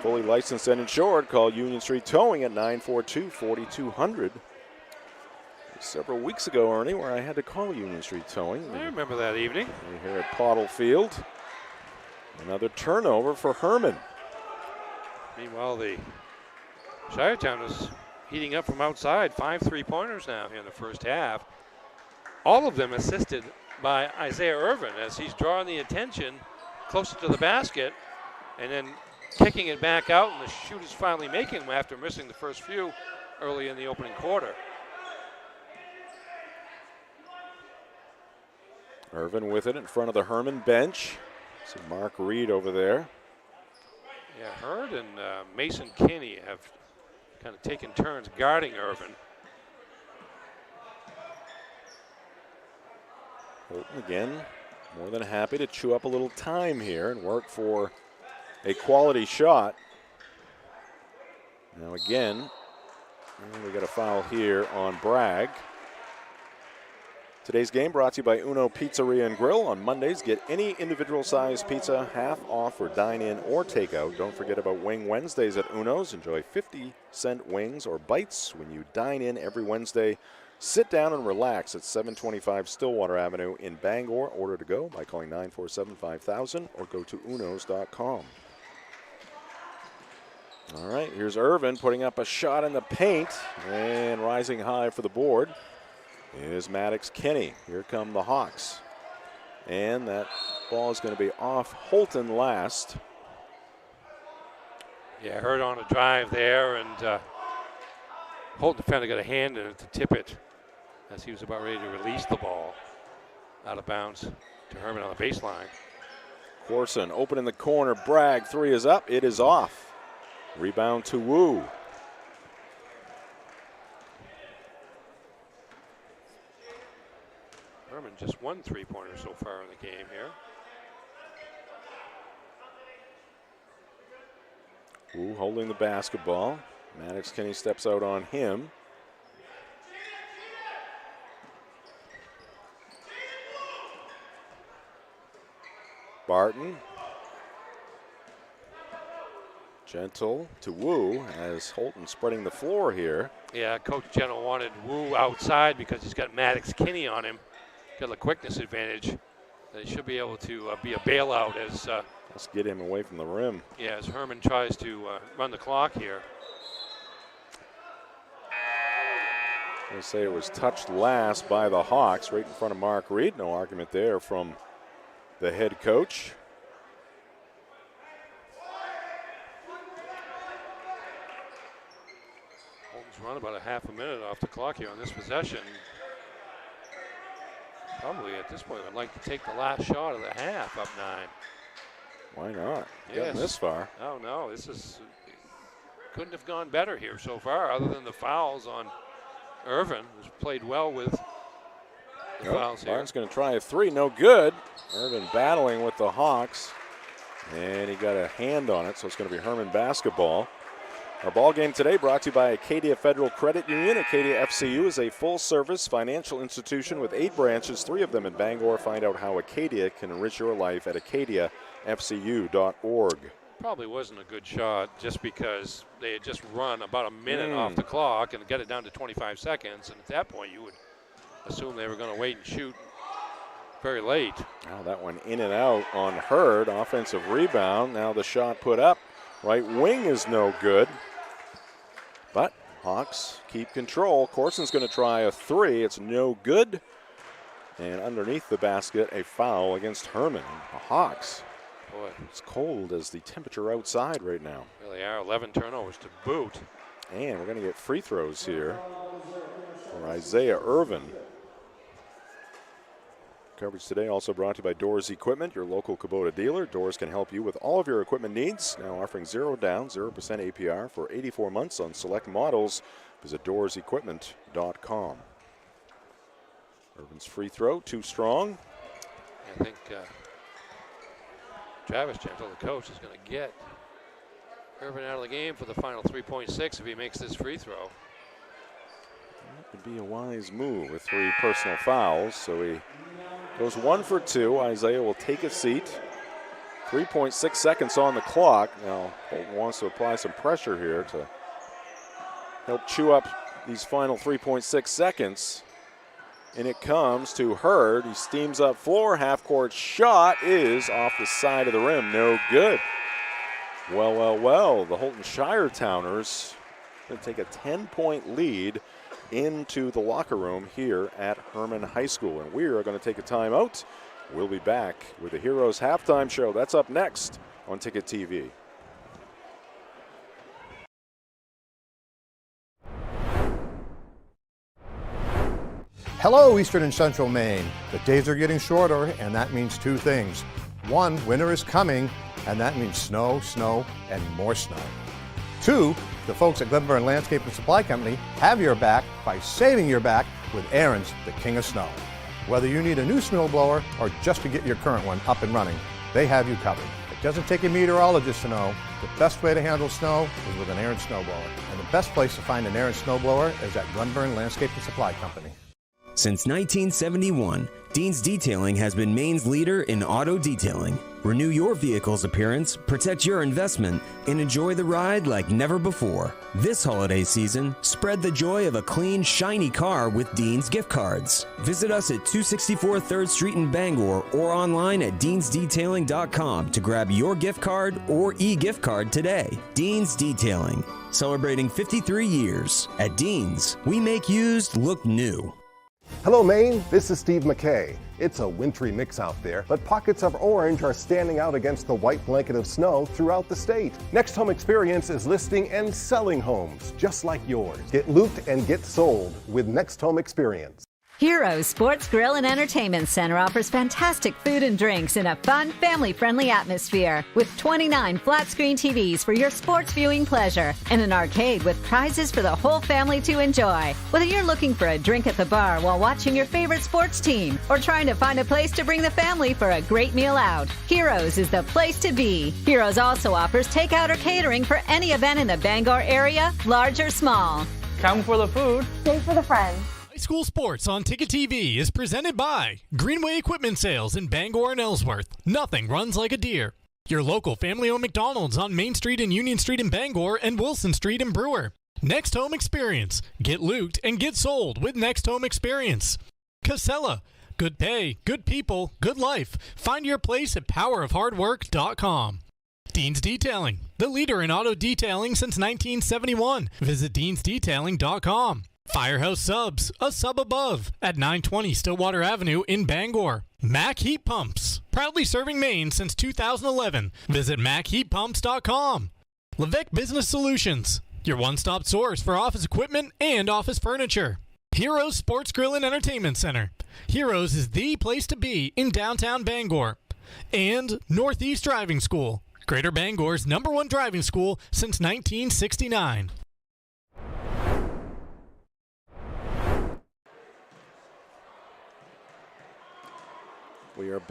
[SPEAKER 2] Fully licensed and insured. Call Union Street Towing at 942-4200. several weeks ago, Ernie, where I had to call Union Street Towing.
[SPEAKER 3] I remember that evening.
[SPEAKER 2] Here at Pottle Field. Another turnover for Hermon.
[SPEAKER 3] Meanwhile, the Shiretown is heating up from outside. 5 3-pointers now here in the first half. All of them assisted by Isaiah Irvin as he's drawing the attention closer to the basket and then kicking it back out, and the shooter's finally making them after missing the first few early in the opening quarter.
[SPEAKER 2] Irvin with it in front of the Hermon bench. See Mark Reed over there.
[SPEAKER 3] Yeah, Hurd and Mason Kinney have kind of taken turns guarding Irvin.
[SPEAKER 2] Houlton again, more than happy to chew up a little time here and work for a quality shot. Now again, we got a foul here on Bragg. Today's game brought to you by Uno Pizzeria and Grill. On Mondays, get any individual size pizza half off for dine-in or takeout. Don't forget about Wing Wednesdays at Uno's. Enjoy 50-cent wings or bites when you dine in every Wednesday. Sit down and relax at 725 Stillwater Avenue in Bangor. Order to go by calling 947-5000 or go to unos.com. All right, here's Irvin putting up a shot in the paint, and rising high for the board is Maddox Kinney. Here come the Hawks. And that ball is going to be off Houlton last.
[SPEAKER 3] Yeah, Hurd on a drive there, and Houlton defender got a hand in it to tip it as he was about ready to release the ball out of bounds to Hermon on the baseline.
[SPEAKER 2] Corson open in the corner. Bragg, 3 is up. It is off. Rebound to Wu.
[SPEAKER 3] Hermon just 1 3-pointer so far in the game here.
[SPEAKER 2] Wu holding the basketball. Maddox Kinney steps out on him. Barton. Gentle to Wu as Houlton spreading the floor here.
[SPEAKER 3] Yeah, Coach Gentle wanted Wu outside because he's got Maddox Kinney on him. Got a quickness advantage. They should be able to be a bailout as
[SPEAKER 2] let's get him away from the rim.
[SPEAKER 3] Yeah, as Hermon tries to run the clock here.
[SPEAKER 2] They say it was touched last by the Hawks right in front of Mark Reed. No argument there from the head coach.
[SPEAKER 3] Houlton's run about a half a minute off the clock here on this possession. Probably at this point, I'd like to take the last shot of the half, up 9.
[SPEAKER 2] Why not?
[SPEAKER 3] Yes.
[SPEAKER 2] Getting this far.
[SPEAKER 3] Oh, no, this is couldn't have gone better here so far, other than the fouls on Irvin, who's played well with the fouls here.
[SPEAKER 2] Barnes going to try a 3, no good. Irvin battling with the Hawks, and he got a hand on it, so it's going to be Hermon basketball. Our ball game today brought to you by Acadia Federal Credit Union. Acadia FCU is a full-service financial institution with 8 branches, 3 of them in Bangor. Find out how Acadia can enrich your life at acadiafcu.org.
[SPEAKER 3] Probably wasn't a good shot just because they had just run about a minute off the clock and got it down to 25 seconds. And at that point, you would assume they were going to wait and shoot very late.
[SPEAKER 2] Now that one in and out on Hurd. Offensive rebound. Now the shot put up. Right wing is no good. But Hawks keep control. Corson's going to try a 3. It's no good. And underneath the basket, a foul against Hermon. The Hawks.
[SPEAKER 3] Boy,
[SPEAKER 2] it's cold as the temperature outside right now.
[SPEAKER 3] Really are. 11 turnovers to boot.
[SPEAKER 2] And we're going to get free throws here for Isaiah Irvin. Coverage today also brought to you by Doors Equipment, your local Kubota dealer. Doors can help you with all of your equipment needs. Now offering 0 down, 0% APR for 84 months on select models. Visit doorsequipment.com. Irvin's free throw, too strong.
[SPEAKER 3] I think Travis Gentle, the coach, is going to get Irvin out of the game for the final 3.6 if he makes this free throw.
[SPEAKER 2] That would be a wise move with 3 personal fouls. So he goes 1 for 2. Isaiah will take a seat. 3.6 seconds on the clock. Now Houlton wants to apply some pressure here to help chew up these final 3.6 seconds. and it comes to Hurd. He steams up floor. Half-court shot is off the side of the rim. No good. Well. The Houlton Shiretowners going to take a 10-point lead into the locker room here at Hermon High School. And we are going to take a timeout. We'll be back with the Heroes halftime show. That's up next on Ticket TV.
[SPEAKER 19] Hello, Eastern and Central Maine. The days are getting shorter, and that means two things. One, winter is coming, and that means snow, snow, and more snow. Two, the folks at Glenburn Landscape and Supply Company have your back by saving your back with Aaron's, the king of snow. Whether you need a new snowblower or just to get your current one up and running, they have you covered. It doesn't take a meteorologist to know the best way to handle snow is with an Aaron snowblower. And the best place to find an Aaron snowblower is at Glenburn Landscape and Supply Company.
[SPEAKER 10] Since 1971, Dean's Detailing has been Maine's leader in auto detailing. Renew your vehicle's appearance, protect your investment, and enjoy the ride like never before. This holiday season, spread the joy of a clean, shiny car with Dean's gift cards. Visit us at 264 3rd Street in Bangor or online at deansdetailing.com to grab your gift card or e-gift card today. Dean's Detailing, celebrating 53 years. At Dean's, we make used look new.
[SPEAKER 11] Hello, Maine. This is Steve McKay. It's a wintry mix out there, but pockets of orange are standing out against the white blanket of snow throughout the state. Next Home Experience is listing and selling homes just like yours. Get looped and get sold with Next Home Experience.
[SPEAKER 20] Heroes Sports Grill and Entertainment Center offers fantastic food and drinks in a fun, family-friendly atmosphere with 29 flat-screen TVs for your sports viewing pleasure and an arcade with prizes for the whole family to enjoy. Whether you're looking for a drink at the bar while watching your favorite sports team or trying to find a place to bring the family for a great meal out, Heroes is the place to be. Heroes also offers takeout or catering for any event in the Bangor area, large or small.
[SPEAKER 21] Come for the food.
[SPEAKER 4] Stay for the friends.
[SPEAKER 1] High school sports on Ticket TV is presented by Greenway Equipment Sales in Bangor and Ellsworth. Nothing runs like a deer. Your local family-owned McDonald's on Main Street and Union Street in Bangor and Wilson Street in Brewer. Next Home Experience. Get looped and get sold with Next Home Experience. Casella. Good pay, good people, good life. Find your place at powerofhardwork.com. Dean's Detailing. The leader in auto detailing since 1971. Visit deansdetailing.com. Firehouse Subs, a sub above, at 920 Stillwater Avenue in Bangor. Mac Heat Pumps, proudly serving Maine since 2011. Visit MacHeatPumps.com. Levesque Business Solutions, your one-stop source for office equipment and office furniture. Heroes Sports Grill and Entertainment Center. Heroes is the place to be in downtown Bangor. And Northeast Driving School, Greater Bangor's #1 driving school since 1969.
[SPEAKER 2] We are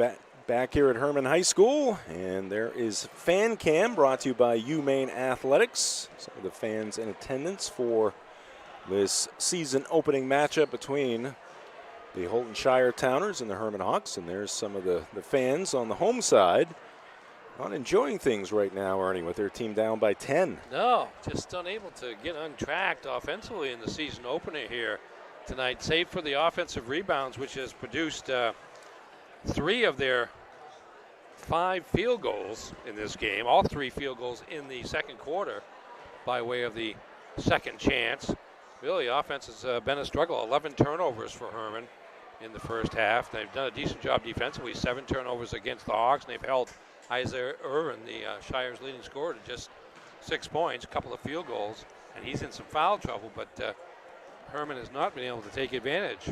[SPEAKER 2] back here at Hermon High School, and there is Fan Cam brought to you by UMaine Athletics. Some of the fans in attendance for this season opening matchup between the Houlton Shiretowners and the Hermon Hawks. And there's some of the fans on the home side not enjoying things right now, Ernie, with their team down by 10.
[SPEAKER 3] No, just unable to get untracked offensively in the season opener here tonight, save for the offensive rebounds, which has produced 3 of their 5 field goals in this game, all 3 field goals in the second quarter by way of the second chance. Really, offense has been a struggle. 11 turnovers for Hermon in the first half. They've done a decent job defensively, 7 turnovers against the Hawks, and they've held Isaiah Irvin, the Shire's leading scorer, to just 6 points, a couple of field goals, and he's in some foul trouble, but Hermon has not been able to take advantage.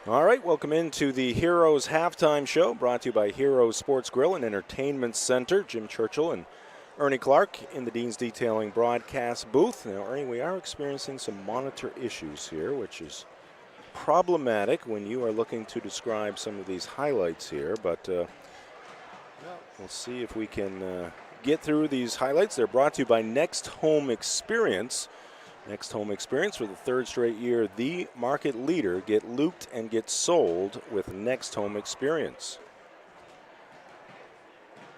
[SPEAKER 2] All right, welcome into the Heroes halftime show, brought to you by Heroes Sports Grill and Entertainment Center. Jim Churchill and Ernie Clark in the Dean's Detailing broadcast booth. Now, Ernie, we are experiencing some monitor issues here, which is problematic when you are looking to describe some of these highlights here, but we'll see if we can get through these highlights. They're brought to you by Next Home Experience. Next Home Experience for the 3rd straight year, the market leader. Get looped and get sold with Next Home Experience.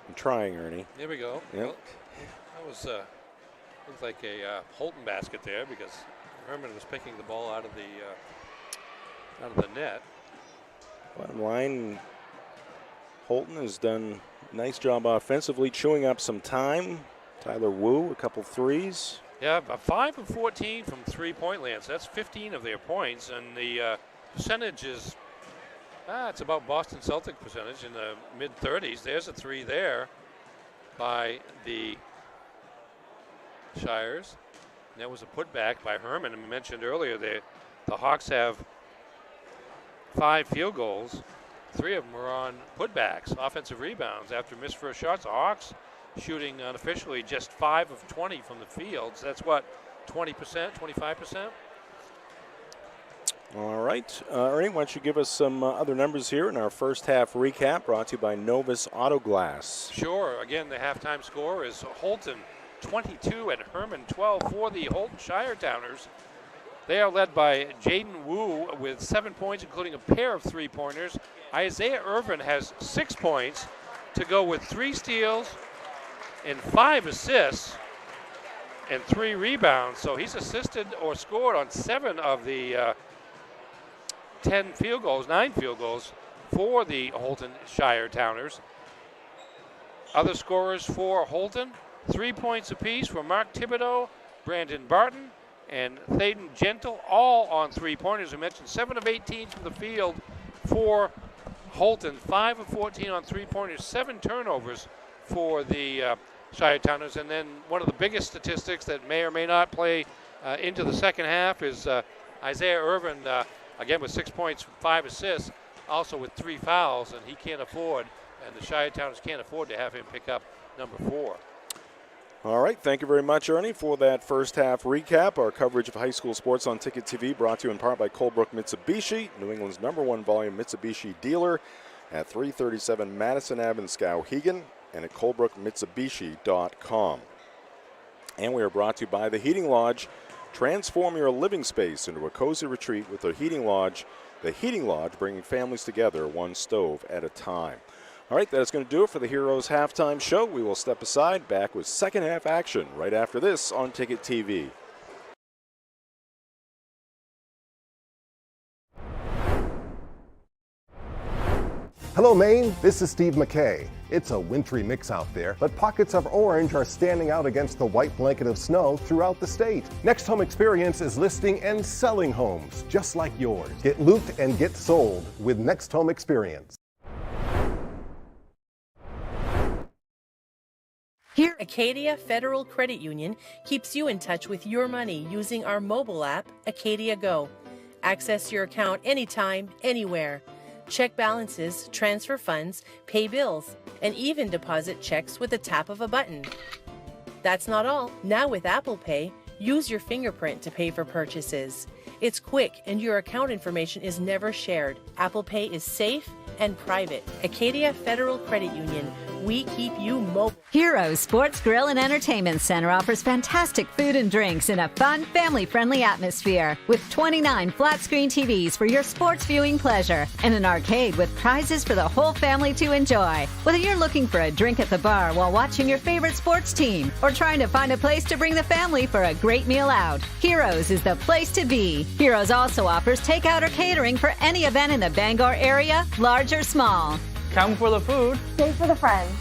[SPEAKER 2] I'm trying, Ernie.
[SPEAKER 3] There we go.
[SPEAKER 2] Yep.
[SPEAKER 3] Well, that was looked like a Houlton basket there because Hermon was picking the ball out of the out of the net.
[SPEAKER 2] Bottom line, Houlton has done a nice job offensively, chewing up some time. Tyler Wu, a couple threes.
[SPEAKER 3] Yeah, 5 of 14 from three-point land. So that's 15 of their points, and the percentage is it's about Boston Celtic percentage in the mid-30s. There's a three there by the Shires. And that was a putback by Hermon. And we mentioned earlier the Hawks have 5 field goals. 3 of them were on putbacks, offensive rebounds after missed first shots. The Hawks shooting unofficially just 5 of 20 from the field. So that's what, 20%, 25%?
[SPEAKER 2] All right. Ernie, why don't you give us some other numbers here in our first half recap, brought to you by Novus Auto Glass.
[SPEAKER 3] Sure. Again, the halftime score is Houlton 22 and Hermon 12 for the Houlton Shiretowners. They are led by Jaden Wu with 7 points, including a pair of three-pointers. Isaiah Irvin has 6 points to go with 3 steals and 5 assists and 3 rebounds. So he's assisted or scored on 7 of the 10 field goals, 9 field goals for the Houlton Shiretowners. Other scorers for Houlton, 3 points apiece for Mark Thibodeau, Brandon Barton, and Thaden Gentle, all on three-pointers. We mentioned 7 of 18 from the field for Houlton, 5 of 14 on three-pointers, 7 turnovers for the Shiretowners. And then one of the biggest statistics that may or may not play into the second half is Isaiah Irvin, again with 6 points, 5 assists, also with 3 fouls, and he can't afford, and the Shiretowners can't afford to have him pick up number 4.
[SPEAKER 2] All right, thank you very much, Ernie, for that first half recap. Our coverage of high school sports on Ticket TV brought to you in part by Colebrook Mitsubishi, New England's #1 volume Mitsubishi dealer at 337 Madison Ave in Skowhegan and at colebrookmitsubishi.com. And we are brought to you by the Heating Lodge. Transform your living space into a cozy retreat with the Heating Lodge. The Heating Lodge, bringing families together one stove at a time. All right, that's going to do it for the Heroes halftime show. We will step aside, back with second half action right after this on Ticket TV.
[SPEAKER 11] Hello, Maine. This is Steve McKay. It's a wintry mix out there, but pockets of orange are standing out against the white blanket of snow throughout the state. Next Home Experience is listing and selling homes just like yours. Get looped and get sold with Next Home Experience.
[SPEAKER 21] Here, Acadia Federal Credit Union keeps you in touch with your money using our mobile app, Acadia Go. Access your account anytime, anywhere. Check balances, transfer funds, pay bills, and even deposit checks with the tap of a button. That's not all. Now with Apple Pay, use your fingerprint to pay for purchases. It's quick and your account information is never shared. Apple Pay is safe and private. Acadia Federal Credit Union. We keep you mobile.
[SPEAKER 20] Heroes Sports Grill and Entertainment Center offers fantastic food and drinks in a fun, family-friendly atmosphere with 29 flat-screen TVs for your sports viewing pleasure and an arcade with prizes for the whole family to enjoy. Whether you're looking for a drink at the bar while watching your favorite sports team or trying to find a place to bring the family for a great meal out, Heroes is the place to be. Heroes also offers takeout or catering for any event in the Bangor area, large or small.
[SPEAKER 6] Come for the food.
[SPEAKER 4] Stay for the friends.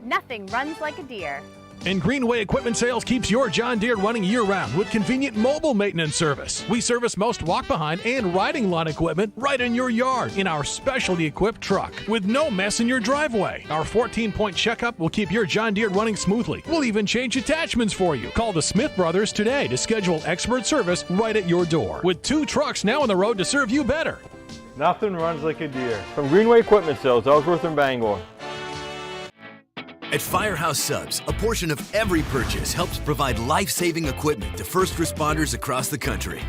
[SPEAKER 4] Nothing runs like a deer.
[SPEAKER 5] And Greenway Equipment Sales keeps your John Deere running year-round with convenient mobile maintenance service. We service most walk-behind and riding lawn equipment right in your yard in our specially equipped truck with no mess in your driveway. Our 14-point checkup will keep your John Deere running smoothly. We'll even change attachments for you. Call the Smith Brothers today to schedule expert service right at your door. With 2 trucks now on the road to serve you better.
[SPEAKER 6] Nothing runs like a deer. From Greenway Equipment Sales, Ellsworth and Bangor.
[SPEAKER 13] At Firehouse Subs, a portion of every purchase helps provide life-saving equipment to first responders across the country.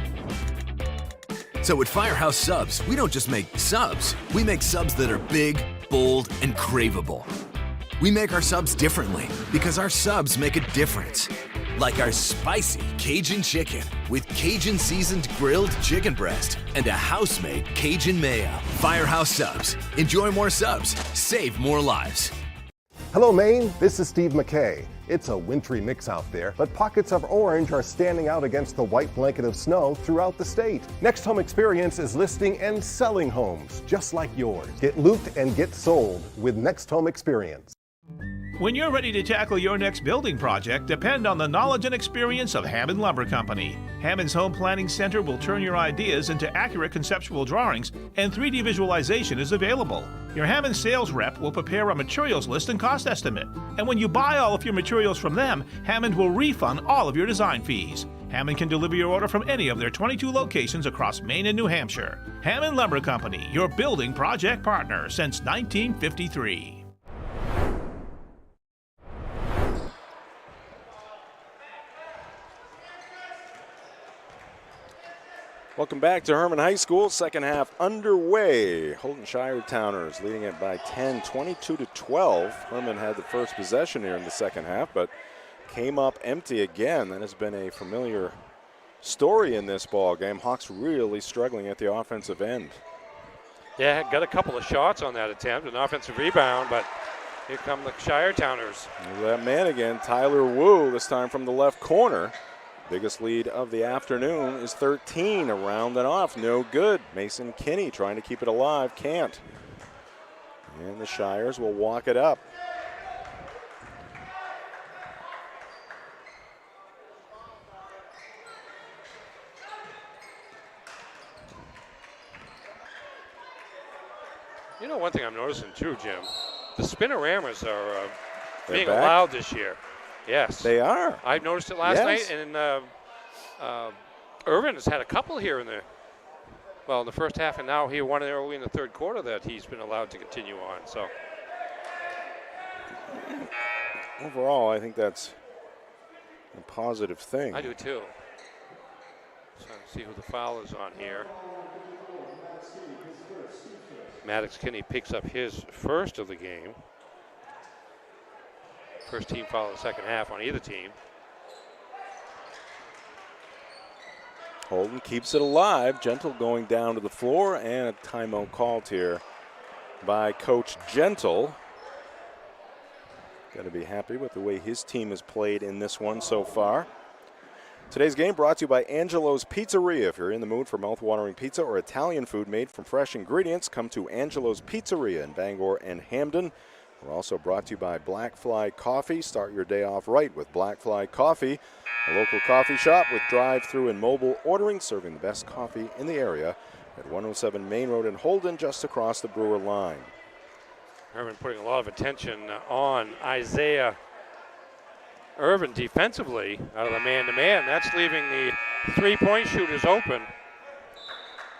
[SPEAKER 13] So at Firehouse Subs, we don't just make subs, we make subs that are big, bold, and craveable. We make our subs differently because our subs make a difference. Like our spicy Cajun chicken with Cajun seasoned grilled chicken breast and a house-made Cajun mayo. Firehouse Subs. Enjoy more subs, save more lives.
[SPEAKER 11] Hello, Maine. This is Steve McKay. It's a wintry mix out there, but pockets of orange are standing out against the white blanket of snow throughout the state. Next Home Experience is listing and selling homes just like yours. Get looped and get sold with Next Home Experience.
[SPEAKER 5] When you're ready to tackle your next building project, depend on the knowledge and experience of Hammond Lumber Company. Hammond's Home Planning Center will turn your ideas into accurate conceptual drawings, and 3D visualization is available. Your Hammond sales rep will prepare a materials list and cost estimate. And when you buy all of your materials from them, Hammond will refund all of your design fees. Hammond can deliver your order from any of their 22 locations across Maine and New Hampshire. Hammond Lumber Company, your building project partner since 1953.
[SPEAKER 2] Welcome back to Hermon High School. Second half underway. Houlton Shiretowners leading it by 10, 22-12. Hermon had the first possession here in the second half, but came up empty again. That has been a familiar story in this ball game. Hawks really struggling at the offensive end.
[SPEAKER 3] Yeah, got a couple of shots on that attempt, an offensive rebound, but here come the Shiretowners.
[SPEAKER 2] There's that man again, Tyler Wu, this time from the left corner. Biggest lead of the afternoon is 13, around and off, no good. Mason Kinney trying to keep it alive, can't. And the Shires will walk it up.
[SPEAKER 3] You know, one thing I'm noticing too, Jim, the spinoramas are being
[SPEAKER 2] back?
[SPEAKER 3] allowed this year. Yes.
[SPEAKER 2] They are.
[SPEAKER 3] I noticed it last
[SPEAKER 2] Yes.
[SPEAKER 3] night, and Irvin has had a couple here in the first half, and now he won early in the third quarter that he's been allowed to continue on. So
[SPEAKER 2] Overall, I think that's a positive thing.
[SPEAKER 3] I do too. Trying to see who the foul is on here. Maddox Kinney picks up his first of the game. First team foul of the second half on either team.
[SPEAKER 2] Houlton keeps it alive. Gentle going down to the floor, and a timeout called here by Coach Gentle. Got to be happy with the way his team has played in this one so far. Today's game brought to you by Angelo's Pizzeria. If you're in the mood for mouth-watering pizza or Italian food made from fresh ingredients, come to Angelo's Pizzeria in Bangor and Hamden. We're also brought to you by Black Fly Coffee. Start your day off right with Black Fly Coffee, a local coffee shop with drive-through and mobile ordering, serving the best coffee in the area at 107 Main Road in Houlton, just across the Brewer line.
[SPEAKER 3] Hermon putting a lot of attention on Isaiah Irvin defensively out of the man-to-man. That's leaving the three-point shooters open.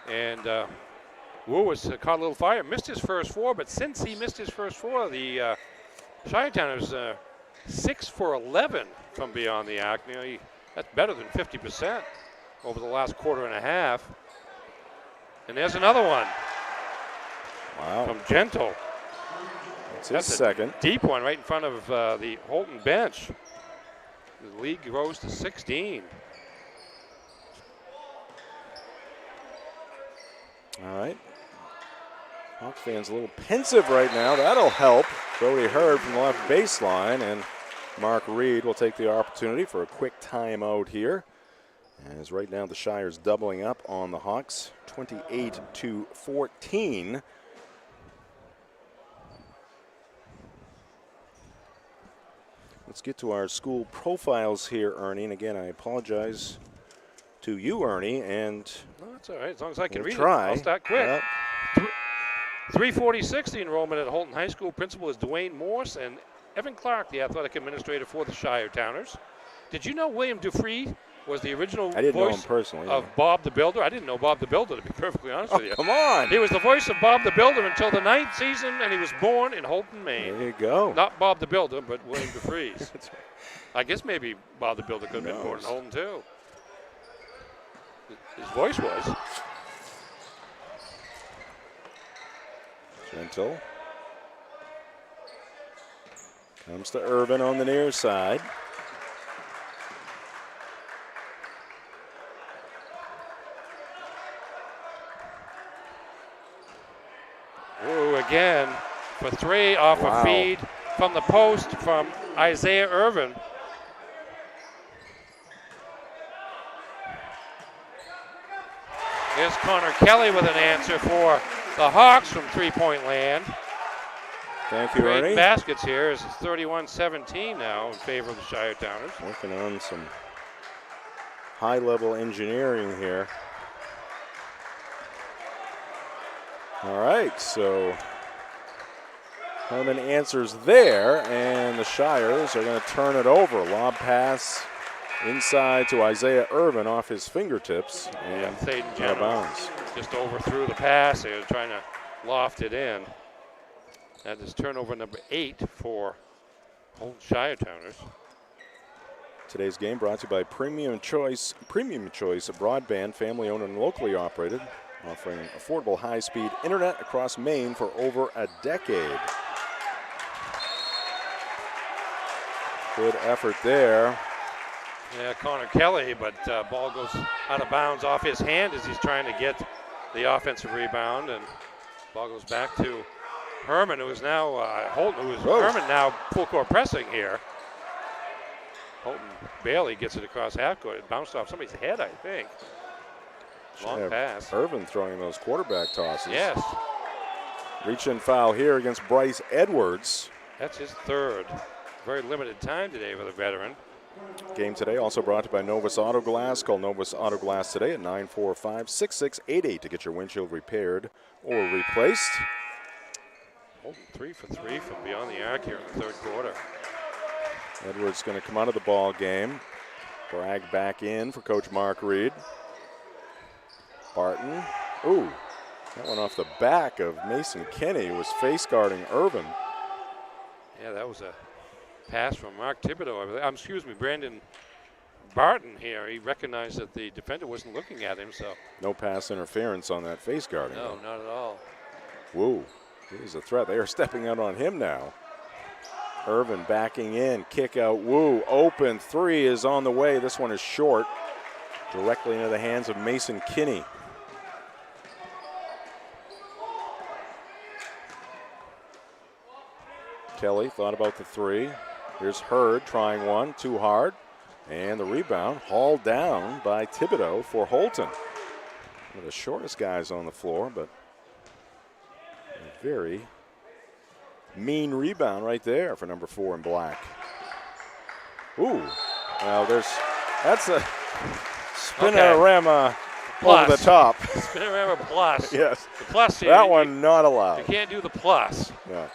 [SPEAKER 3] And Wu was caught a little fire, missed his first four, but since he missed his first four, the Shiretowners 6 for 11 from beyond the arc. You know, that's better than 50% over the last quarter and a half. And there's another one.
[SPEAKER 2] Wow.
[SPEAKER 3] From Gentle.
[SPEAKER 2] That's
[SPEAKER 3] That's
[SPEAKER 2] his
[SPEAKER 3] a
[SPEAKER 2] second.
[SPEAKER 3] deep one right in front of the Houlton bench. The lead grows to 16.
[SPEAKER 2] All right. Hawks fans a little pensive right now. That'll help. Brody Hurd from the left baseline, and Mark Reed will take the opportunity for a quick timeout here. As right now the Shire's doubling up on the Hawks, 28-14. Let's get to our school profiles here, Ernie. And again, I apologize to you, Ernie, and
[SPEAKER 3] No, that's all right, as long as I can
[SPEAKER 2] we'll
[SPEAKER 3] read
[SPEAKER 2] try.
[SPEAKER 3] it. I'll start quick.
[SPEAKER 2] Yep.
[SPEAKER 3] 346, the enrollment at Houlton High School. Principal is Dwayne Morse, and Evan Clark, the athletic administrator for the Shiretowners. Did you know William Dufresne was the original
[SPEAKER 2] I didn't know
[SPEAKER 3] voice
[SPEAKER 2] him personally.
[SPEAKER 3] of Bob the Builder? I didn't know Bob the Builder, to be perfectly honest with you.
[SPEAKER 2] Come on.
[SPEAKER 3] He was the voice of Bob the Builder until the 9th season, and he was born in Houlton, Maine.
[SPEAKER 2] There you go.
[SPEAKER 3] Not Bob the Builder, but William Dufresne. I guess maybe Bob the Builder could have been born in
[SPEAKER 2] knows?
[SPEAKER 3] Houlton, too. His voice was.
[SPEAKER 2] Gentle. Comes to Irvin on the near side.
[SPEAKER 3] Ooh, again for three off
[SPEAKER 2] Wow.
[SPEAKER 3] a feed from the post from Isaiah Irvin. Here's Connor Kelly with an answer for the Hawks from three-point land.
[SPEAKER 2] Thank you,
[SPEAKER 3] Great
[SPEAKER 2] Ernie.
[SPEAKER 3] baskets here. It's 31-17 now in favor of the Shire Towners.
[SPEAKER 2] Working on some high-level engineering here. All right, so Hermon answers there, and the Shires are going to turn it over. Lob pass inside to Isaiah Irvin off his fingertips, and
[SPEAKER 3] Thaden
[SPEAKER 2] out of bounds.
[SPEAKER 3] just overthrew the pass. They were trying to loft it in. That is turnover number 8 for Houlton Shire Towners.
[SPEAKER 2] Today's game brought to you by Premium Choice Broadband, family-owned and locally operated, offering affordable high-speed internet across Maine for over a decade. Good effort there.
[SPEAKER 3] Yeah, Connor Kelly, but ball goes out of bounds off his hand as he's trying to get the offensive rebound, and ball goes back to Hermon, who is now Houlton, who is Hermon now full court pressing here. Houlton barely gets it across half court. It bounced off somebody's head, I think. Long pass.
[SPEAKER 2] Irvin throwing those quarterback tosses.
[SPEAKER 3] Yes.
[SPEAKER 2] Reach-in foul here against Bryce Edwards.
[SPEAKER 3] That's his third. Very limited time today with a veteran.
[SPEAKER 2] Game today also brought to you by Novus Auto Glass. Call Novus Auto Glass today at 945-6688 to get your windshield repaired or replaced.
[SPEAKER 3] Houlton 3 for 3 from beyond the arc here in the third quarter.
[SPEAKER 2] Edwards going to come out of the ball game. Bragg back in for Coach Mark Reed. Barton. Ooh, that went off the back of Mason Kinney, who was face guarding Irvin.
[SPEAKER 3] Yeah, that was a pass from Mark Thibodeau. Excuse me, Brandon Barton here. He recognized that the defender wasn't looking at him, so.
[SPEAKER 2] No pass interference on that face guarding.
[SPEAKER 3] No, not at all.
[SPEAKER 2] Whoa, here's a threat. They are stepping out on him now. Irvin backing in, kick out, Woo, open, three is on the way. This one is short, directly into the hands of Mason Kinney. Kelly thought about the three. Here's Hurd trying one, too hard. And the rebound hauled down by Thibodeau for Houlton. One of the shortest guys on the floor, but a very mean rebound right there for number 4 in black. Ooh, now that's a spinorama over the top.
[SPEAKER 3] Spinorama plus.
[SPEAKER 2] Yes.
[SPEAKER 3] The plus here.
[SPEAKER 2] That one not allowed.
[SPEAKER 3] You can't do the plus.
[SPEAKER 2] Yeah.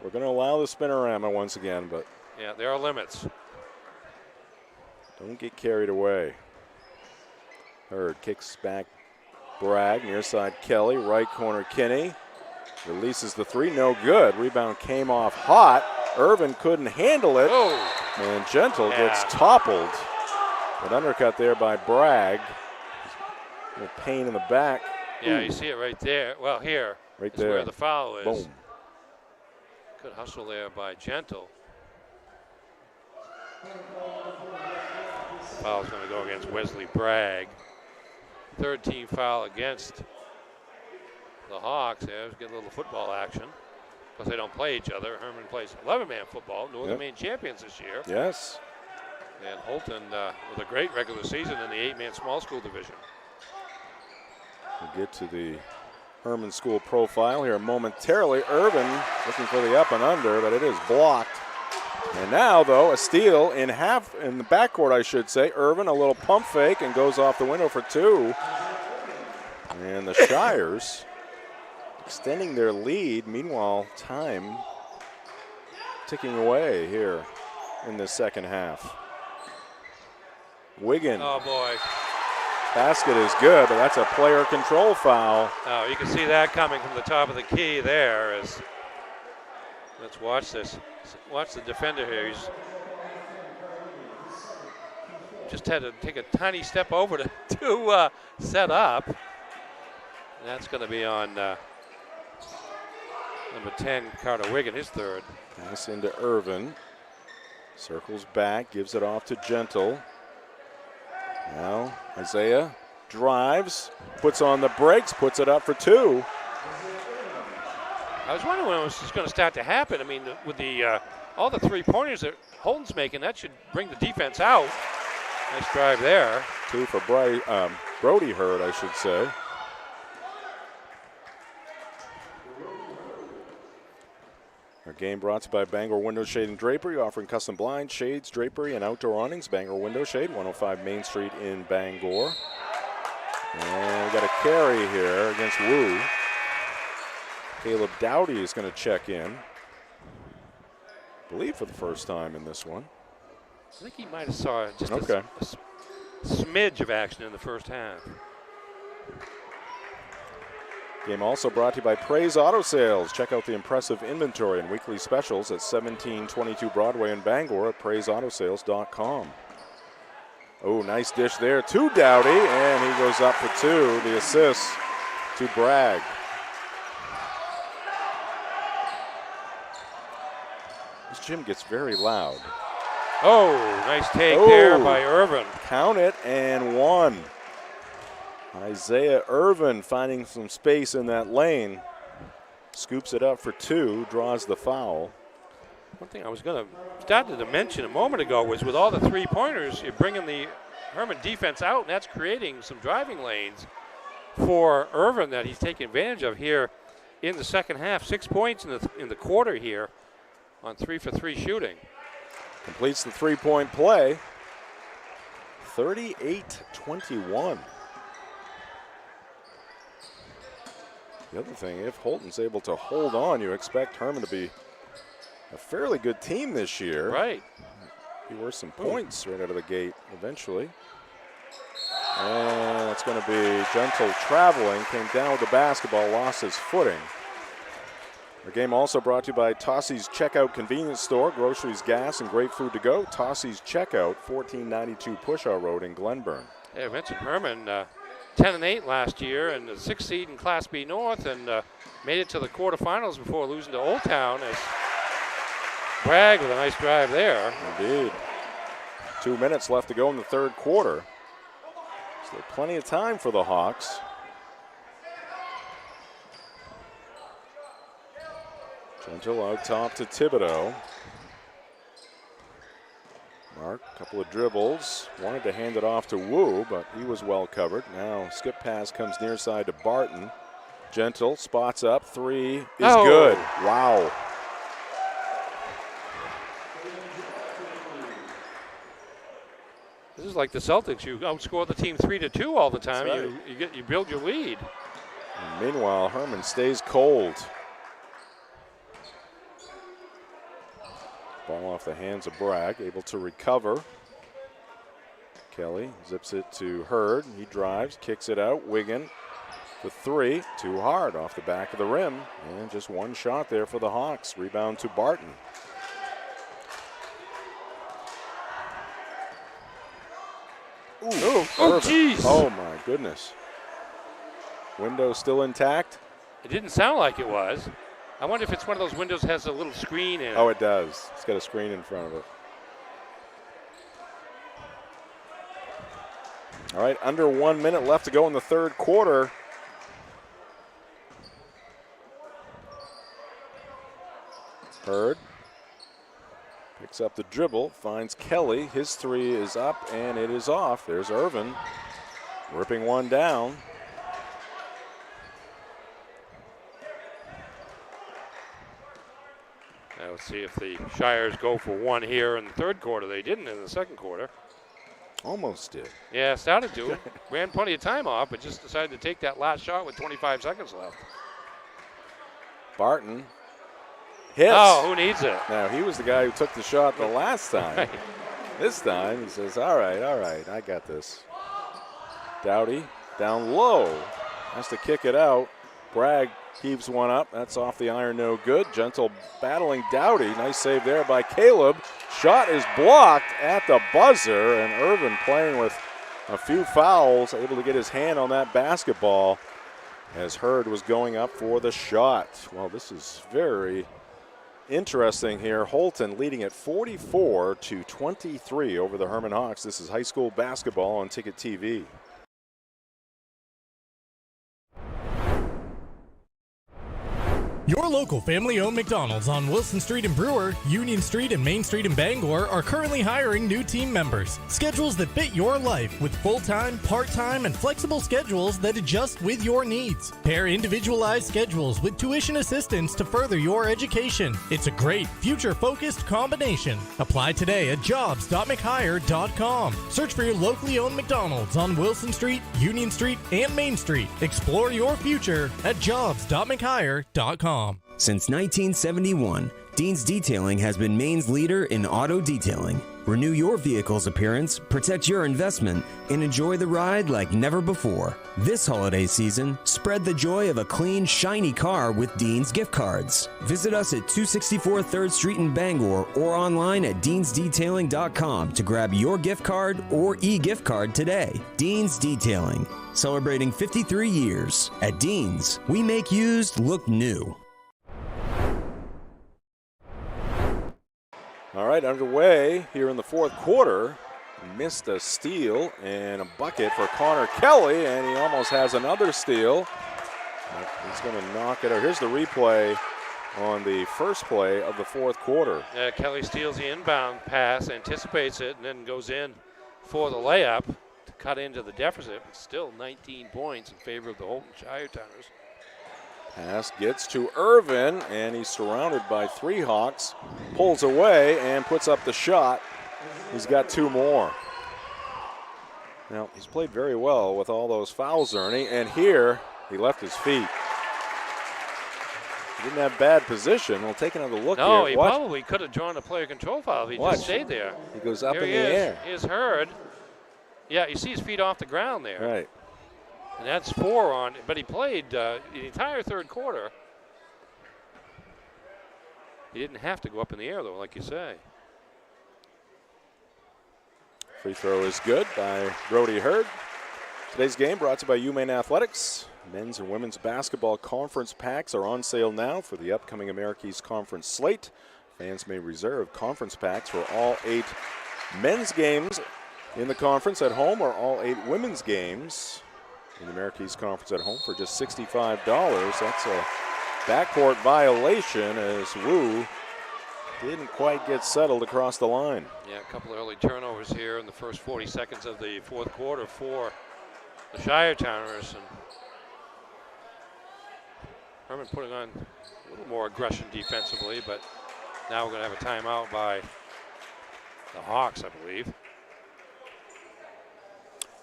[SPEAKER 2] We're going to allow the spinorama once again, but
[SPEAKER 3] yeah, there are limits.
[SPEAKER 2] Don't get carried away. Hurd kicks back Bragg, near side Kelly, right corner Kinney. Releases the three, no good. Rebound came off hot. Irvin couldn't handle it.
[SPEAKER 3] Oh.
[SPEAKER 2] And Gentle gets toppled. An undercut there by Bragg. A little pain in the back.
[SPEAKER 3] Yeah,
[SPEAKER 2] Ooh.
[SPEAKER 3] you see it right there. Well, here
[SPEAKER 2] right
[SPEAKER 3] is
[SPEAKER 2] there
[SPEAKER 3] where the foul is.
[SPEAKER 2] Boom.
[SPEAKER 3] Good hustle there by Gentle. Foul's going to go against Wesley Bragg. Third team foul against the Hawks. Yeah, get a little football action because they don't play each other. Hermon plays 11-man football. Northern Maine champions this year.
[SPEAKER 2] Yes.
[SPEAKER 3] And Houlton with a great regular season in the 8-man small school division.
[SPEAKER 2] We'll get to the Hermon School profile here momentarily. Irvin looking for the up and under, but it is blocked. And now, though, a steal in the backcourt, I should say. Irvin, a little pump fake, and goes off the window for 2. And the Shires extending their lead. Meanwhile, time ticking away here in the second half. Wiggin.
[SPEAKER 3] Oh, boy.
[SPEAKER 2] Basket is good, but that's a player control foul.
[SPEAKER 3] Oh, you can see that coming from the top of the key there. Let's watch this. Watch the defender here. He's just had to take a tiny step over to set up. And that's going to be on number 10, Carter Wiggin, his third.
[SPEAKER 2] Pass into Irvin. Circles back, gives it off to Gentle. Now Isaiah drives, puts on the brakes, puts it up for 2.
[SPEAKER 3] I was wondering when it was going to start to happen. I mean, with the all the three-pointers that Houlton's making, that should bring the defense out. Nice drive there.
[SPEAKER 2] 2 for Brody Hurd, I should say. Our game brought to you by Bangor Window Shade and Drapery, offering custom blinds, shades, drapery, and outdoor awnings. Bangor Window Shade, 105 Main Street in Bangor. And we got a carry here against Wu. Caleb Dowdy is going to check in. I believe for the first time in this one.
[SPEAKER 3] I think he might have saw just a smidge of action in the first half.
[SPEAKER 2] Game also brought to you by Praise Auto Sales. Check out the impressive inventory and weekly specials at 1722 Broadway in Bangor at praiseautosales.com. Oh, nice dish there to Dowdy, and he goes up for 2. The assist to Bragg. This gym gets very loud.
[SPEAKER 3] Oh, nice take there by Irvin.
[SPEAKER 2] Count it, and 1. Isaiah Irvin finding some space in that lane. Scoops it up for 2, draws the foul.
[SPEAKER 3] One thing I was going to start to mention a moment ago was with all the three-pointers, you're bringing the Hermon defense out, and that's creating some driving lanes for Irvin that he's taking advantage of here in the second half. 6 points in the quarter here on 3-for-3 shooting.
[SPEAKER 2] Completes the three-point play. 38-21. The other thing, if Houlton's able to hold on, you expect Hermon to be a fairly good team this year.
[SPEAKER 3] Right.
[SPEAKER 2] Be worth some points right out of the gate eventually. And it's going to be Gentle traveling. Came down with the basketball, lost his footing. The game also brought to you by Tossie's Checkout Convenience Store. Groceries, gas, and great food to go. Tossie's Checkout, 1492 Pushaw Road in Glenburn.
[SPEAKER 3] Yeah, I mentioned Hermon 10-8 last year and the 6th seed in Class B North, and made it to the quarterfinals before losing to Old Town as Bragg with a nice drive there.
[SPEAKER 2] Indeed. 2 minutes left to go in the third quarter. Still plenty of time for the Hawks. Gentle out top to Thibodeau. Mark, a couple of dribbles. Wanted to hand it off to Wu, but he was well covered. Now skip pass comes near side to Barton. Gentle spots up. 3 is good. Wow.
[SPEAKER 3] This is like the Celtics. You outscore the team 3-2 all the time.
[SPEAKER 2] Right.
[SPEAKER 3] You build your lead.
[SPEAKER 2] And meanwhile, Hermon stays cold. Ball off the hands of Bragg, able to recover. Kelly zips it to Hurd. He drives, kicks it out. Wiggin for 3. Too hard off the back of the rim. And just one shot there for the Hawks. Rebound to Barton.
[SPEAKER 3] Oh, jeez.
[SPEAKER 2] Oh, my goodness. Window still intact?
[SPEAKER 3] It didn't sound like it was. I wonder if it's one of those windows that has a little screen in it.
[SPEAKER 2] Oh, it does. It's got a screen in front of it. All right, under 1 minute left to go in the third quarter. Hurd picks up the dribble, finds Kelly. His 3 is up, and it is off. There's Irvin ripping one down.
[SPEAKER 3] Now let's see if the Shires go for one here in the third quarter. They didn't in the second quarter.
[SPEAKER 2] Almost did.
[SPEAKER 3] Yeah, started to. Ran plenty of time off, but just decided to take that last shot with 25 seconds left.
[SPEAKER 2] Barton hits.
[SPEAKER 3] Oh, who needs it?
[SPEAKER 2] Now, he was the guy who took the shot the last time.
[SPEAKER 3] Right.
[SPEAKER 2] This time, he says, all right, I got this. Dowdy down low. Has to kick it out. Bragg heaves one up. That's off the iron, no good. Gentle battling Dowdy. Nice save there by Caleb. Shot is blocked at the buzzer, and Irvin playing with a few fouls, able to get his hand on that basketball as Hurd was going up for the shot. Well, this is very interesting here. Houlton leading at 44-23 over the Hermon Hawks. This is high school basketball on Ticket TV.
[SPEAKER 1] Your local family-owned McDonald's on Wilson Street in Brewer, Union Street and Main Street in Bangor are currently hiring new team members. Schedules that fit your life with full-time, part-time, and flexible schedules that adjust with your needs. Pair individualized schedules with tuition assistance to further your education. It's a great, future-focused combination. Apply today at jobs.mchire.com. Search for your locally owned McDonald's on Wilson Street, Union Street, and Main Street. Explore your future at jobs.mchire.com.
[SPEAKER 10] Since 1971, Dean's Detailing has been Maine's leader in auto detailing. Renew your vehicle's appearance, protect your investment, and enjoy the ride like never before. This holiday season, spread the joy of a clean, shiny car with Dean's gift cards. Visit us at 264 3rd Street in Bangor or online at deansdetailing.com to grab your gift card or e-gift card today. Dean's Detailing, celebrating 53 years. At Dean's, we make used look new.
[SPEAKER 2] All right, underway here in the fourth quarter. Missed a steal and a bucket for Connor Kelly, and he almost has another steal. He's going to knock it out. Here's the replay on the first play of the fourth quarter.
[SPEAKER 3] Kelly steals the inbound pass, anticipates it, and then goes in for the layup to cut into the deficit. But still 19 points in favor of the Houlton Shiretowners.
[SPEAKER 2] Pass gets to Irvin, and he's surrounded by three Hawks. Pulls away and puts up the shot. He's got two more. Now, he's played very well with all those fouls, Ernie, and here he left his feet. He didn't have bad position. We'll take another look here.
[SPEAKER 3] No, he probably could have drawn a player control foul if he just stayed there.
[SPEAKER 2] He goes up
[SPEAKER 3] here
[SPEAKER 2] in the air.
[SPEAKER 3] He is Hurd. Yeah, you see his feet off the ground there.
[SPEAKER 2] Right.
[SPEAKER 3] And that's 4 on, but he played the entire third quarter. He didn't have to go up in the air, though, like you say.
[SPEAKER 2] Free throw is good by Brody Hurd. Today's game brought to you by UMaine Athletics. Men's and women's basketball conference packs are on sale now for the upcoming Americas Conference slate. Fans may reserve conference packs for all 8 men's games in the conference at home or all 8 women's games in the Americas Conference at home for just $65. That's a backcourt violation as Wu didn't quite get settled across the line.
[SPEAKER 3] Yeah, a couple of early turnovers here in the first 40 seconds of the fourth quarter for the Shiretowners. And Hermon putting on a little more aggression defensively, but now we're going to have a timeout by the Hawks, I believe.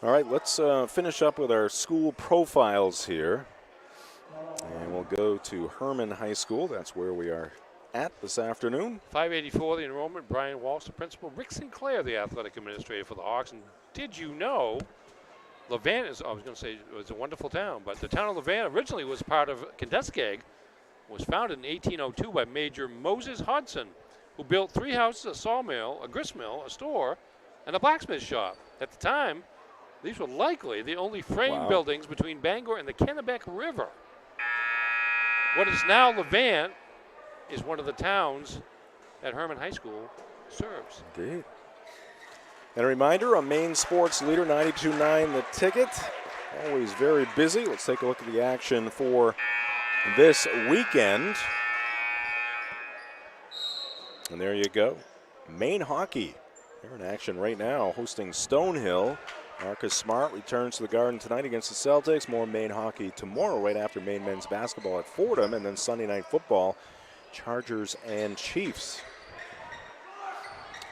[SPEAKER 2] All right, let's finish up with our school profiles here. And we'll go to Hermon High School. That's where we are at this afternoon.
[SPEAKER 3] 584 the enrollment. Brian Walsh, the principal. Rick Sinclair, the athletic administrator for the Hawks. And did you know Levan is, I was going to say it was a wonderful town, but the town of Levan originally was part of Kenduskeag, was founded in 1802 by Major Moses Hodson, who built 3 houses, a sawmill, a gristmill, a store, and a blacksmith shop. At the time, these were likely the only frame buildings between Bangor and the Kennebec River. What is now Levan is one of the towns that Hermon High School serves.
[SPEAKER 2] Indeed. And a reminder, a Maine sports leader, 92.9 The Ticket. Always very busy. Let's take a look at the action for this weekend. And there you go. Maine hockey. They're in action right now, hosting Stonehill. Marcus Smart returns to the Garden tonight against the Celtics. More Maine hockey tomorrow, right after Maine men's basketball at Fordham. And then Sunday night football, Chargers and Chiefs.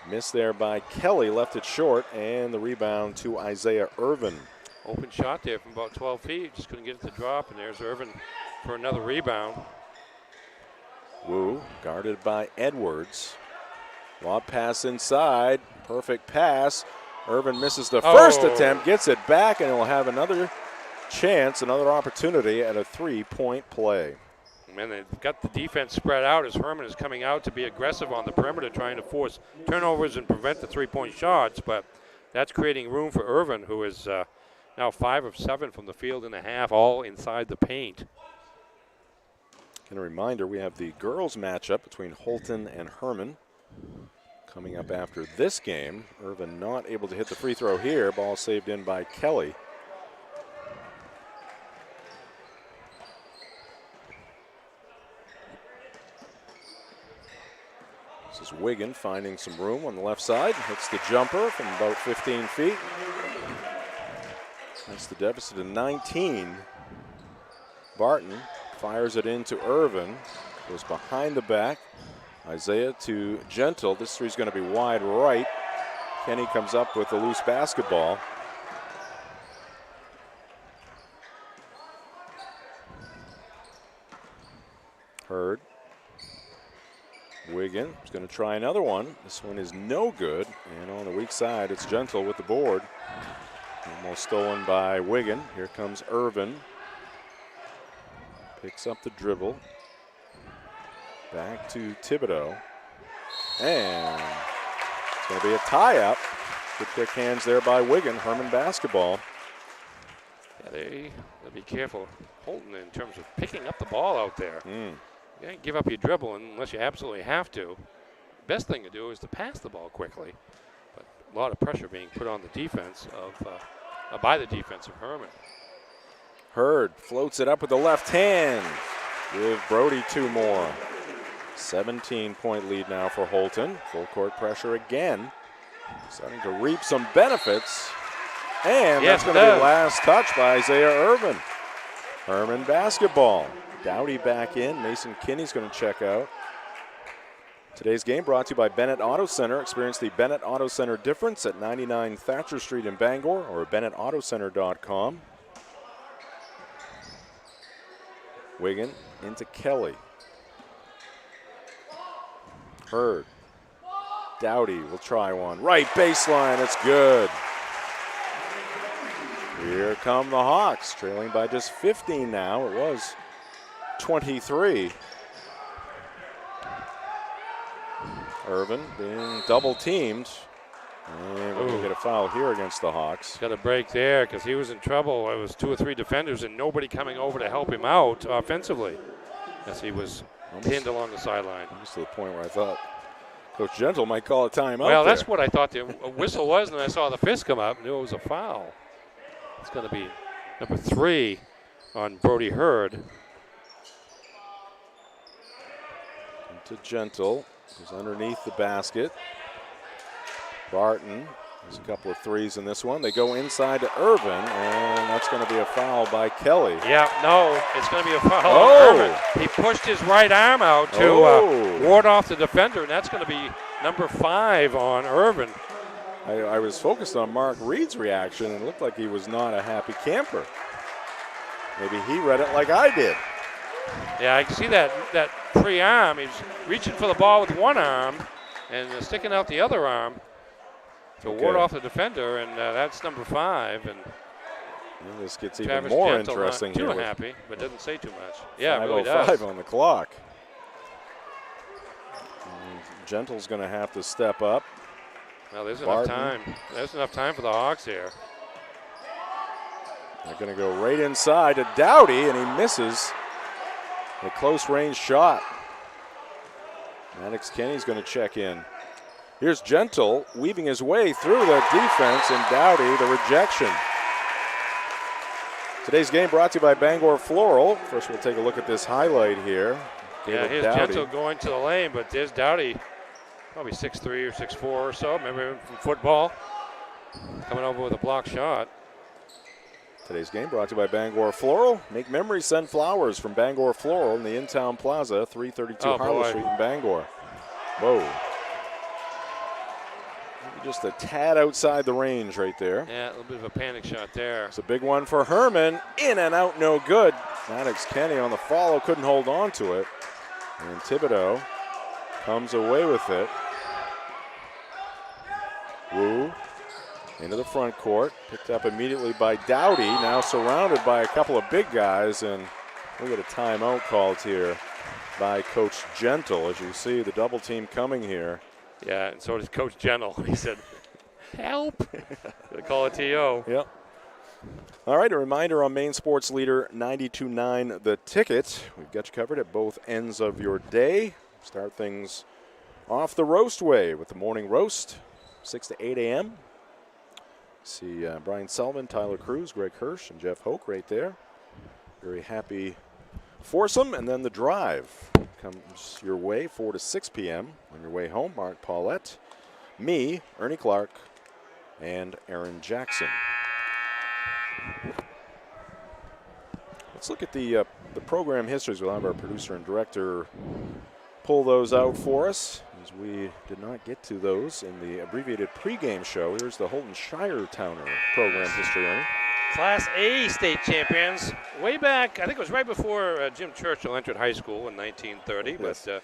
[SPEAKER 2] Missed there by Kelly, left it short, and the rebound to Isaiah Irvin.
[SPEAKER 3] Open shot there from about 12 feet, just couldn't get it to drop, and there's Irvin for another rebound.
[SPEAKER 2] Wu guarded by Edwards. Lob pass inside, perfect pass. Irvin misses the first attempt, gets it back, and he'll have another chance, another opportunity at a 3-point play.
[SPEAKER 3] Man, they've got the defense spread out as Hermon is coming out to be aggressive on the perimeter, trying to force turnovers and prevent the 3-point shots, but that's creating room for Irvin, who is now 5 of 7 from the field and a half, all inside the paint.
[SPEAKER 2] And a reminder, we have the girls matchup between Houlton and Hermon coming up after this game. Irvin not able to hit the free throw here. Ball saved in by Kelly. Wigan finding some room on the left side. Hits the jumper from about 15 feet. That's the deficit of 19. Barton fires it into Irvin. Goes behind the back. Isaiah to Gentle. This three's going to be wide right. Kenny comes up with a loose basketball. Hurd. Wigan is going to try another one. This one is no good. And on the weak side, it's Gentle with the board. Almost stolen by Wigan. Here comes Irvin. Picks up the dribble. Back to Thibodeau. And it's going to be a tie-up. Good quick hands there by Wigan. Hermon basketball.
[SPEAKER 3] Yeah, they'll be careful, Houlton, in terms of picking up the ball out there. You can't give up your dribble unless you absolutely have to. Best thing to do is to pass the ball quickly. But a lot of pressure being put on the defense by the defense of Hermon.
[SPEAKER 2] Hurd floats it up with the left hand. Give Brody 2 more. 17-point lead now for Houlton. Full court pressure again. Starting to reap some benefits. And
[SPEAKER 3] yes,
[SPEAKER 2] that's going to be last touch by Isaiah Irvin. Hermon basketball. Dowdy back in. Mason Kinney's going to check out. Today's game brought to you by Bennett Auto Center. Experience the Bennett Auto Center difference at 99 Thatcher Street in Bangor or BennettAutoCenter.com. Wigan into Kelly. Hurd. Dowdy will try one. Right baseline, it's good. Here come the Hawks, trailing by just 15 now. It was 23. Irvin being double teamed. And we're going to get a foul here against the Hawks.
[SPEAKER 3] Got a break there because he was in trouble. It was 2 or 3 defenders and nobody coming over to help him out offensively as he was pinned along the sideline.
[SPEAKER 2] Almost to the point where I thought Coach Gentle might call a timeout.
[SPEAKER 3] Well, that's what I thought the whistle was, and I saw the fist come up. Knew it was a foul. It's going to be number 3 on Brody Hurd.
[SPEAKER 2] Into Gentle, who's underneath the basket. Barton, there's a couple of threes in this one. They go inside to Irvin, and that's going to be a foul by Kelly.
[SPEAKER 3] Yeah, no, it's going to be a foul on Irvin. He pushed his right arm out to ward off the defender, and that's going to be number 5 on Irvin.
[SPEAKER 2] I was focused on Mark Reed's reaction, and it looked like he was not a happy camper. Maybe he read it like I did.
[SPEAKER 3] Yeah, I can see that free arm. He's reaching for the ball with one arm and sticking out the other arm to ward off the defender, and that's number 5. And
[SPEAKER 2] this gets
[SPEAKER 3] Travis
[SPEAKER 2] even more
[SPEAKER 3] Gentle,
[SPEAKER 2] interesting
[SPEAKER 3] not
[SPEAKER 2] here.
[SPEAKER 3] too happy, but doesn't say too much. Yeah, it really does.
[SPEAKER 2] 5:05 on the clock. And Gentle's going to have to step up.
[SPEAKER 3] Well, there's enough time. There's enough time for the Hawks here.
[SPEAKER 2] They're going to go right inside to Dowdy, and he misses a close-range shot. Maddox Kenny's going to check in. Here's Gentle weaving his way through the defense, and Dowdy, the rejection. Today's game brought to you by Bangor Floral. First, we'll take a look at this highlight here.
[SPEAKER 3] Yeah, here's Gentle going to the lane, but there's Dowdy, probably 6'3" or 6'4" or so. Remember him from football, coming over with a block shot.
[SPEAKER 2] Today's game brought to you by Bangor Floral. Make memories, send flowers from Bangor Floral in the In-Town Plaza, 332 Harlow Street in Bangor. Whoa. Maybe just a tad outside the range right there.
[SPEAKER 3] Yeah, a little bit of a panic shot there.
[SPEAKER 2] It's a big one for Hermon. In and out, no good. Maddox Kenny on the follow, couldn't hold on to it. And Thibodeau comes away with it. Wu into the front court, picked up immediately by Dowdy, now surrounded by a couple of big guys, and we get a timeout called here by Coach Gentle. As you see, the double team coming here.
[SPEAKER 3] Yeah, and so does Coach Gentle. He said, help. They call it TO.
[SPEAKER 2] Yep. All right, a reminder on Maine Sports Leader 92.9 The Ticket. We've got you covered at both ends of your day. Start things off the roast way with the morning roast, 6 to 8 a.m. See Brian Sullivan, Tyler Cruz, Greg Hirsch, and Jeff Hoke right there. Very happy foursome, and then the drive comes your way 4 to 6 p.m. on your way home. Mark Paulette, me, Ernie Clark, and Aaron Jackson. Let's look at the program histories. We'll have our producer and director pull those out for us, as we did not get to those in the abbreviated pregame show. Here's the Houlton Shire Towner program history, Ernie.
[SPEAKER 3] Class A state champions way back, I think it was right before Jim Churchill entered high school in 1930, yes. But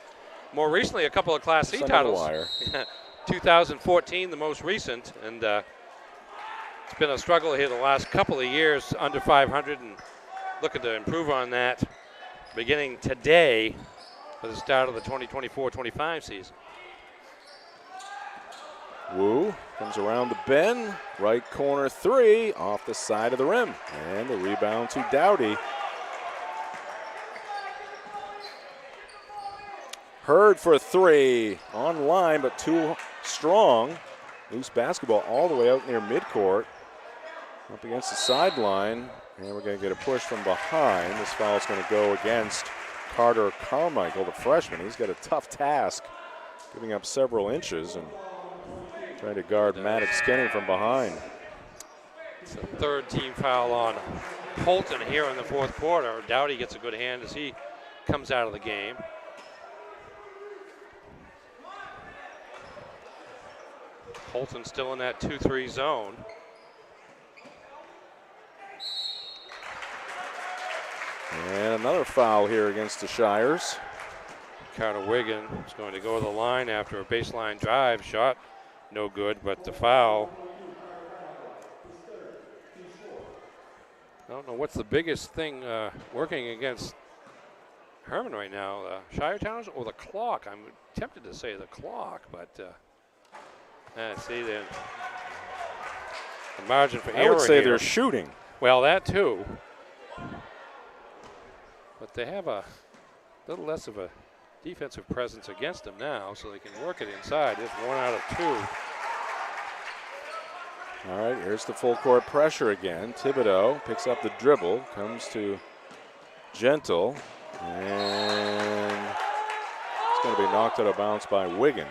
[SPEAKER 3] more recently a couple of Class C titles. 2014, the most recent, and it's been a struggle here the last couple of years, under 500, and looking to improve on that beginning today for the start of the 2024-25 season.
[SPEAKER 2] Wu comes around the bend, right corner three, off the side of the rim, and the rebound to Dowdy. Hurd for three, on line but too strong. Loose basketball all the way out near midcourt, up against the sideline, and we're going to get a push from behind. This foul is going to go against Carter Carmichael, the freshman. He's got a tough task, giving up several inches and trying to guard Maddox Kenny from behind.
[SPEAKER 3] It's a third team foul on Houlton here in the fourth quarter. Dowdy gets a good hand as he comes out of the game. Houlton still in that 2-3 zone.
[SPEAKER 2] And another foul here against the Shires.
[SPEAKER 3] Carter Wiggin is going to go to the line after a baseline drive. Shot no good, but the foul. I don't know what's the biggest thing working against Hermon right now, Shire Towns or the clock? I'm tempted to say the clock, but see the margin for error.
[SPEAKER 2] I would say
[SPEAKER 3] here.
[SPEAKER 2] they're shooting.
[SPEAKER 3] Well, that too. But they have a little less of a defensive presence against them now, so they can work it inside. It's 1 out of 2.
[SPEAKER 2] All right, here's the full court pressure again. Thibodeau picks up the dribble, comes to Gentle, and it's going to be knocked out of bounds by Wiggin.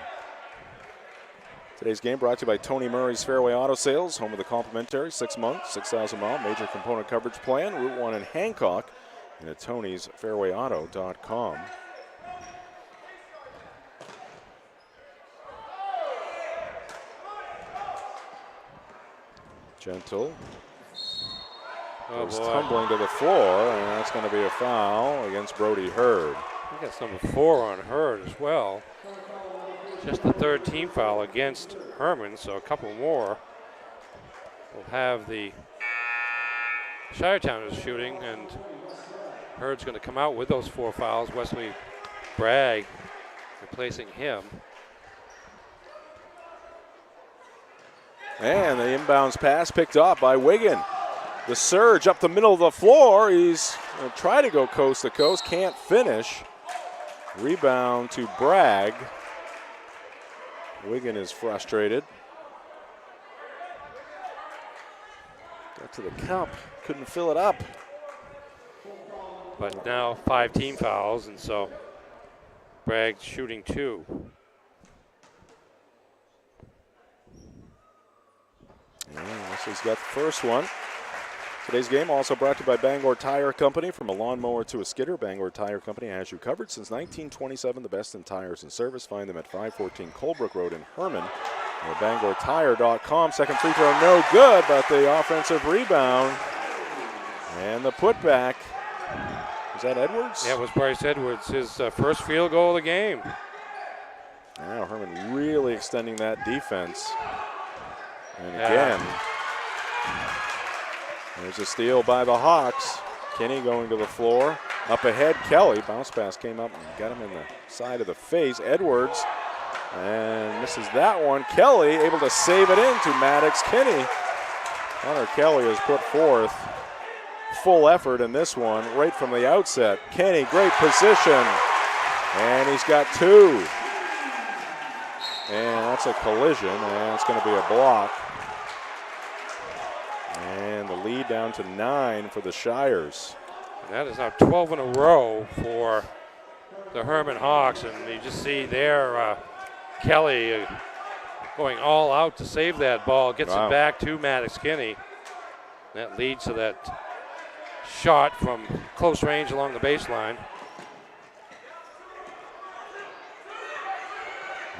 [SPEAKER 2] Today's game brought to you by Tony Murray's Fairway Auto Sales, home of the complimentary 6-month, 6,000-mile major component coverage plan, Route 1 in Hancock, and at Tony's FairwayAuto.com. Gentle goes tumbling to the floor, and that's going to be a foul against Brody Hurd.
[SPEAKER 3] I think that's number 4 on Hurd as well. Just the third team foul against Hermon, so a couple more. We'll have the Shiretowners shooting, and Hurd's going to come out with those 4 fouls. Wesley Bragg replacing him.
[SPEAKER 2] And the inbounds pass picked up by Wiggin. The surge up the middle of the floor. He's going to try to go coast to coast, can't finish. Rebound to Bragg. Wiggin is frustrated. Got to the cup, couldn't fill it up.
[SPEAKER 3] But now 5 team fouls, and so Bragg shooting 2.
[SPEAKER 2] Yeah, Wesley's got the first one. Today's game also brought to you by Bangor Tire Company. From a lawnmower to a skidder, Bangor Tire Company has you covered since 1927. The best in tires and service. Find them at 514 Colebrook Road in Hermon or BangorTire.com. Second free throw, no good, but the offensive rebound and the putback. Was that Edwards?
[SPEAKER 3] Yeah, it was Bryce Edwards, his first field goal of the game.
[SPEAKER 2] Now Hermon really extending that defense. And again, there's a steal by the Hawks. Kenny going to the floor. Up ahead, Kelly. Bounce pass came up and got him in the side of the face. Edwards and misses that one. Kelly able to save it into Maddox Kenny. Connor Kelly has put forth full effort in this one right from the outset. Kenny, great position. And he's got 2. And that's a collision, and it's going to be a block. And the lead down to 9 for the Shires.
[SPEAKER 3] And that is now 12 in a row for the Hermon Hawks. And you just see there Kelly going all out to save that ball. Gets it back to Maddox Kinney. That leads to that shot from close range along the baseline.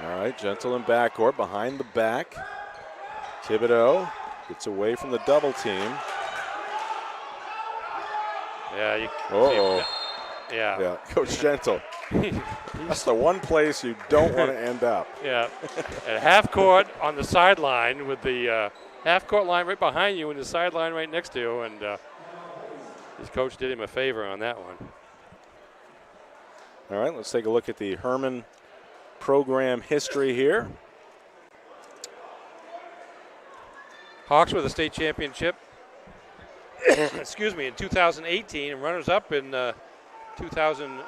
[SPEAKER 2] All right, Gentle in backcourt, behind the back. Thibodeau gets away from the double team.
[SPEAKER 3] Yeah.
[SPEAKER 2] Yeah, Coach Gentle. That's the one place you don't want to end up.
[SPEAKER 3] Yeah, at half court on the sideline with the half court line right behind you and the sideline right next to you, and his coach did him a favor on that one.
[SPEAKER 2] All right, let's take a look at the Hermon program history here.
[SPEAKER 3] Hawks with a state championship, excuse me, in 2018, and runners-up in 2000,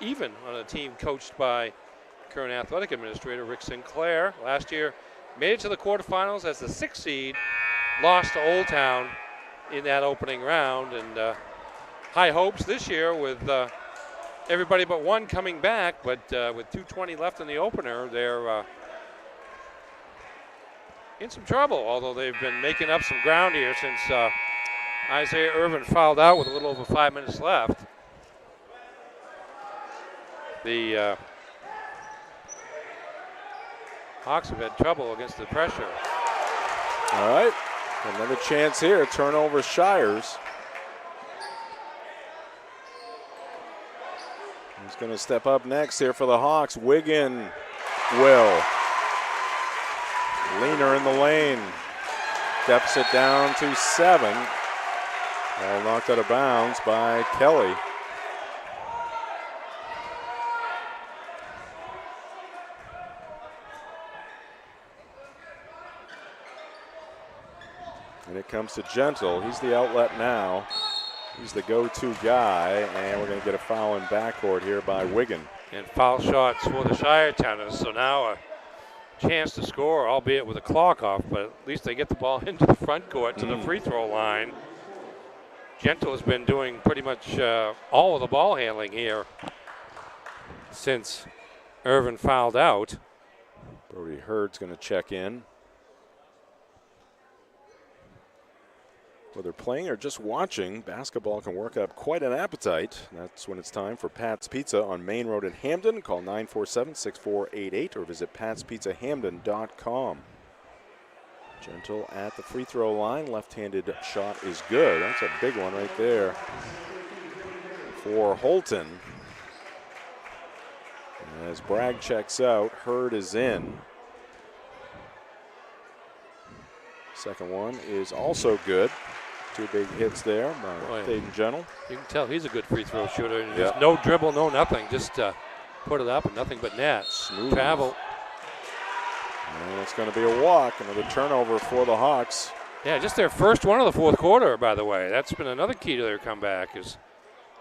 [SPEAKER 3] even on a team coached by current athletic administrator Rick Sinclair. Last year, made it to the quarterfinals as the 6th seed, lost to Old Town in that opening round, and high hopes this year with everybody but one coming back, but with 2:20 left in the opener, they're in some trouble, although they've been making up some ground here since Isaiah Irvin fouled out with a little over 5 minutes left. The Hawks have had trouble against the pressure.
[SPEAKER 2] All right, another chance here, turnover Shires. He's going to step up next here for the Hawks. Wiggin will. Leaner in the lane. Deficit down to 7. All knocked out of bounds by Kelly. And it comes to Gentle. He's the outlet now. He's the go-to guy, and we're going to get a foul in backcourt here by Wiggin.
[SPEAKER 3] And foul shots for the Shire Towners, so now a chance to score, albeit with a clock off, but at least they get the ball into the front court to the free throw line. Gentle has been doing pretty much all of the ball handling here since Irvin fouled out.
[SPEAKER 2] Brody Hurd's going to check in. Whether playing or just watching, basketball can work up quite an appetite. That's when it's time for Pat's Pizza on Main Road in Hamden. Call 947-6488 or visit patspizzahamden.com. Gentle at the free throw line. Left-handed shot is good. That's a big one right there for Houlton. As Bragg checks out, Hurd is in. Second one is also good. 2 big hits there by Dayton Gentle.
[SPEAKER 3] You can tell he's a good free throw shooter. And just no dribble, no nothing. Just put it up and nothing but net.
[SPEAKER 2] Smooth.
[SPEAKER 3] Travel.
[SPEAKER 2] And it's going to be a walk. Another turnover for the Hawks.
[SPEAKER 3] Yeah, just their first one of the fourth quarter, by the way. That's been another key to their comeback, is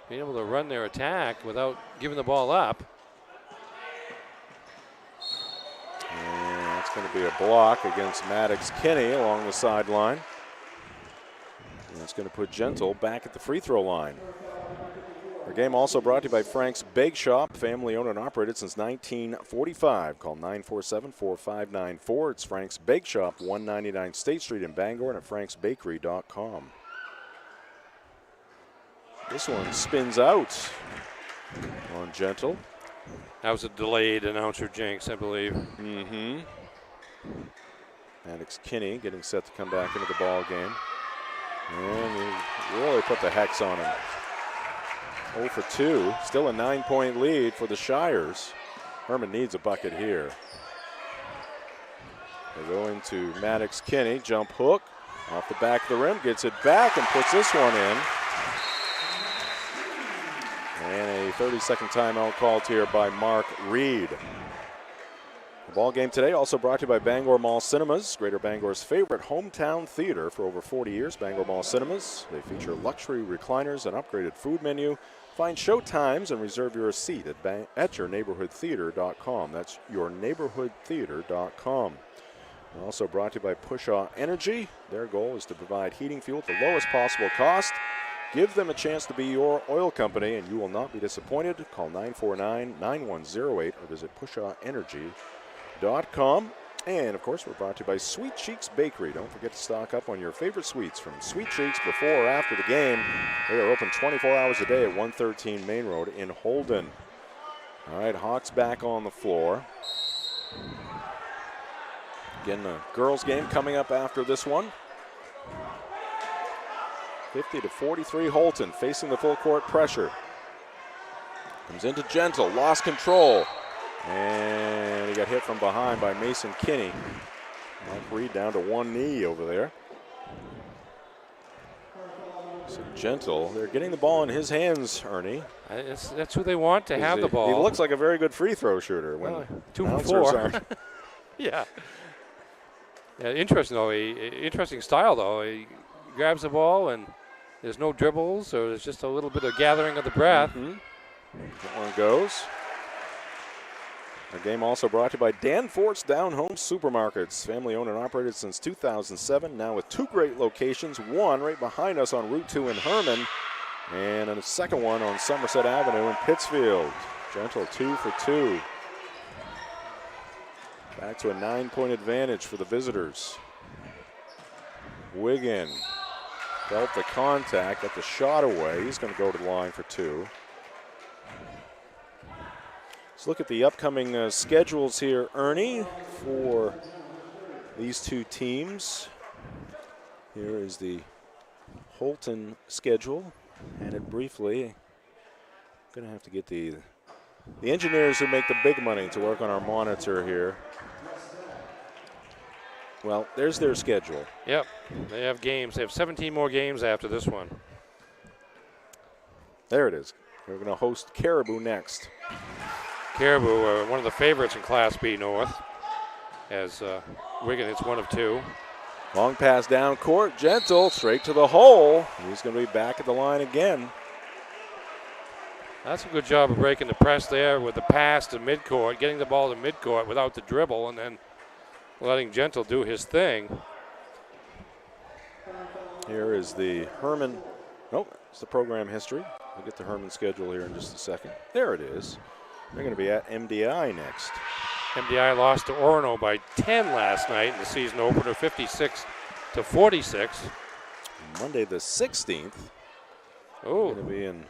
[SPEAKER 3] being able to run their attack without giving the ball up.
[SPEAKER 2] And that's going to be a block against Maddox Kinney along the sideline. And that's going to put Gentle back at the free throw line. Our game also brought to you by Frank's Bake Shop, family owned and operated since 1945. Call 947-4594. It's Frank's Bake Shop, 199 State Street in Bangor, and at franksbakery.com. This one spins out on Gentle.
[SPEAKER 3] That was a delayed announcer jinx, I believe.
[SPEAKER 2] Mm-hmm. Maddox Kinney getting set to come back into the ball game. And he really put the hex on him. 0 for 2. Still a 9-point lead for the Shires. Hermon needs a bucket here. They go into Maddox Kinney. Jump hook. Off the back of the rim. Gets it back and puts this one in. And a 30-second timeout called here by Mark Reed. The ball game today also brought to you by Bangor Mall Cinemas, Greater Bangor's favorite hometown theater for over 40 years. Bangor Mall Cinemas. They feature luxury recliners, an upgraded food menu. Find show times and reserve your seat at yourneighborhoodtheater.com. That's yourneighborhoodtheater.com. Also brought to you by Pushaw Energy. Their goal is to provide heating fuel at the lowest possible cost. Give them a chance to be your oil company, and you will not be disappointed. Call 949-9108 or visit pushawenergy.com. And, of course, we're brought to you by Sweet Cheeks Bakery. Don't forget to stock up on your favorite sweets from Sweet Cheeks before or after the game. They are open 24 hours a day at 113 Main Road in Houlton. All right, Hawks back on the floor. Again, the girls' game coming up after this one. 50-43 Houlton facing the full court pressure. Comes into Gentle, lost control. And he got hit from behind by Mason Kinney. Mike Reed down to one knee over there. So Gentle, they're getting the ball in his hands, Ernie.
[SPEAKER 3] That's who they want to have the ball.
[SPEAKER 2] He looks like a very good free throw shooter. When
[SPEAKER 3] 2 for 4. Yeah. Yeah, interesting though. Interesting style though. He grabs the ball and there's no dribbles, or there's just a little bit of gathering of the breath.
[SPEAKER 2] That one goes. Our game also brought to you by Danforth's Down Home Supermarkets. Family owned and operated since 2007. Now with 2 great locations. One right behind us on Route 2 in Hermon, and a second one on Somerset Avenue in Pittsfield. Gentle 2 for 2. Back to a 9-point advantage for the visitors. Wiggin felt the contact, got the shot away. He's going to go to the line for 2. Let's look at the upcoming schedules here, Ernie, for these two teams. Here is the Houlton schedule. And it briefly, going to have to get the engineers who make the big money to work on our monitor here. Well, there's their schedule.
[SPEAKER 3] Yep, they have games. They have 17 more games after this one.
[SPEAKER 2] There it is. We're going to host Caribou next.
[SPEAKER 3] Caribou, one of the favorites in Class B North, as Wigan hits 1 of 2.
[SPEAKER 2] Long pass down court. Gentle straight to the hole. He's going to be back at the line again.
[SPEAKER 3] That's a good job of breaking the press there with the pass to midcourt, getting the ball to midcourt without the dribble, and then letting Gentle do his thing.
[SPEAKER 2] Here is the Hermon. Nope, it's the program history. We'll get the Hermon schedule here in just a second. There it is. They're going to be at MDI next.
[SPEAKER 3] MDI lost to Orono by 10 last night in the season opener, 56-46.
[SPEAKER 2] Monday the 16th.
[SPEAKER 3] Oh,
[SPEAKER 2] going to be in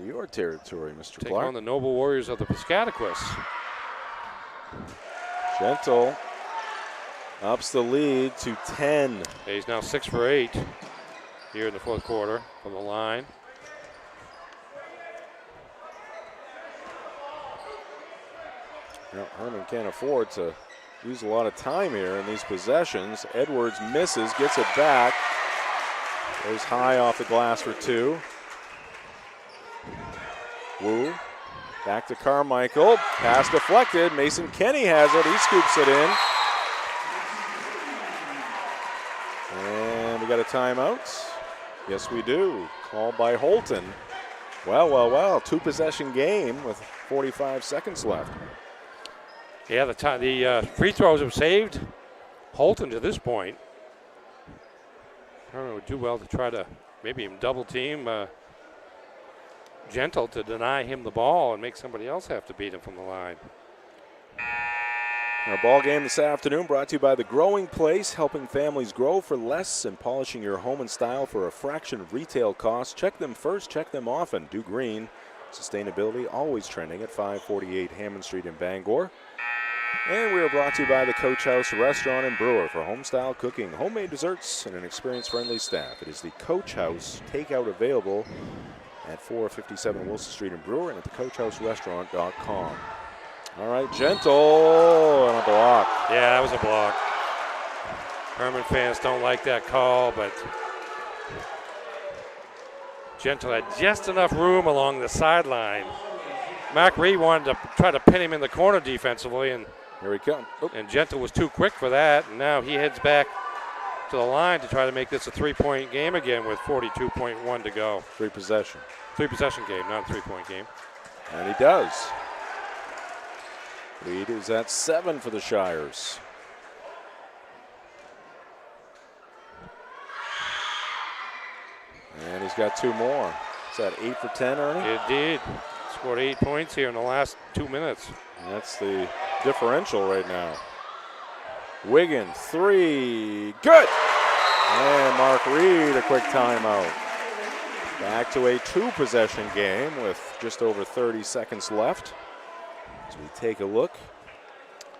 [SPEAKER 2] your territory, Mr.
[SPEAKER 3] Take
[SPEAKER 2] Clark.
[SPEAKER 3] on the Noble Warriors of the Piscataquis.
[SPEAKER 2] Gentle ups the lead to 10.
[SPEAKER 3] He's now 6 for 8 here in the fourth quarter from the line.
[SPEAKER 2] Now, Hermon can't afford to use a lot of time here in these possessions. Edwards misses, gets it back. Goes high off the glass for 2. Wu back to Carmichael. Pass deflected. Mason Kenny has it. He scoops it in. And we got a timeout. Yes, we do. Called by Houlton. Well. 2-possession game with 45 seconds left.
[SPEAKER 3] Yeah, the free throws have saved Houlton to this point. I don't know, would do well to try to maybe even double team Gentle to deny him the ball and make somebody else have to beat him from the line.
[SPEAKER 2] Our ball game this afternoon brought to you by The Growing Place, helping families grow for less and polishing your home and style for a fraction of retail costs. Check them first, check them often. Do Green. Sustainability always trending at 548 Hammond Street in Bangor. And we are brought to you by the Coach House Restaurant and Brewer for home-style cooking, homemade desserts, and an experience-friendly staff. It is the Coach House takeout available at 457 Wilson Street in Brewer and at thecoachhouserestaurant.com. All right, Gentle on a block.
[SPEAKER 3] Yeah, that was a block. Hermon fans don't like that call, but Gentle had just enough room along the sideline. Mark Reed wanted to try to pin him in the corner defensively, and
[SPEAKER 2] here he comes.
[SPEAKER 3] And Gentle was too quick for that, and now he heads back to the line to try to make this a 3-point game again with 42.1 to go.
[SPEAKER 2] 3-possession.
[SPEAKER 3] 3-possession game, not a 3-point game.
[SPEAKER 2] And he does. Lead is at 7 for the Shires. And he's got 2 more. Is that 8 for 10, Ernie?
[SPEAKER 3] It did. Scored 8 points here in the last 2 minutes.
[SPEAKER 2] And that's the differential right now. Wiggins, 3, good! And Mark Reed, a quick timeout. Back to a 2-possession game with just over 30 seconds left. As we take a look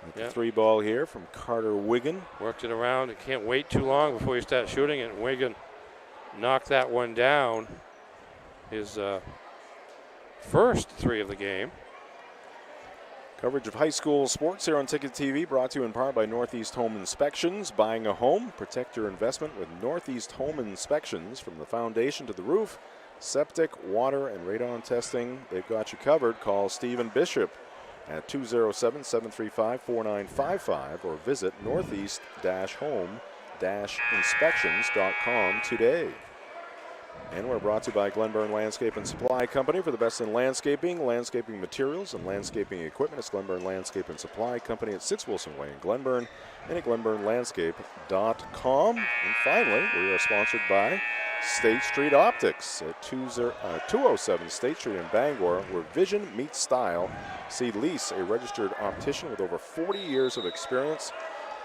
[SPEAKER 2] at the 3 ball here from Carter Wiggin.
[SPEAKER 3] Worked it around. You can't wait too long before you start shooting it. Wiggin knocked that one down. His first 3 of the game.
[SPEAKER 2] Coverage of high school sports here on Ticket TV, brought to you in part by Northeast Home Inspections. Buying a home, protect your investment with Northeast Home Inspections. From the foundation to the roof, septic, water, and radon testing, they've got you covered. Call Stephen Bishop at 207-735-4955 or visit northeast-home-inspections.com today. And we're brought to you by Glenburn Landscape and Supply Company. For the best in landscaping materials, and landscaping equipment. It's Glenburn Landscape and Supply Company at 6 Wilson Way in Glenburn and at glenburnlandscape.com. And finally, we are sponsored by State Street Optics at 207 State Street in Bangor, where vision meets style. See Lise, a registered optician with over 40 years of experience.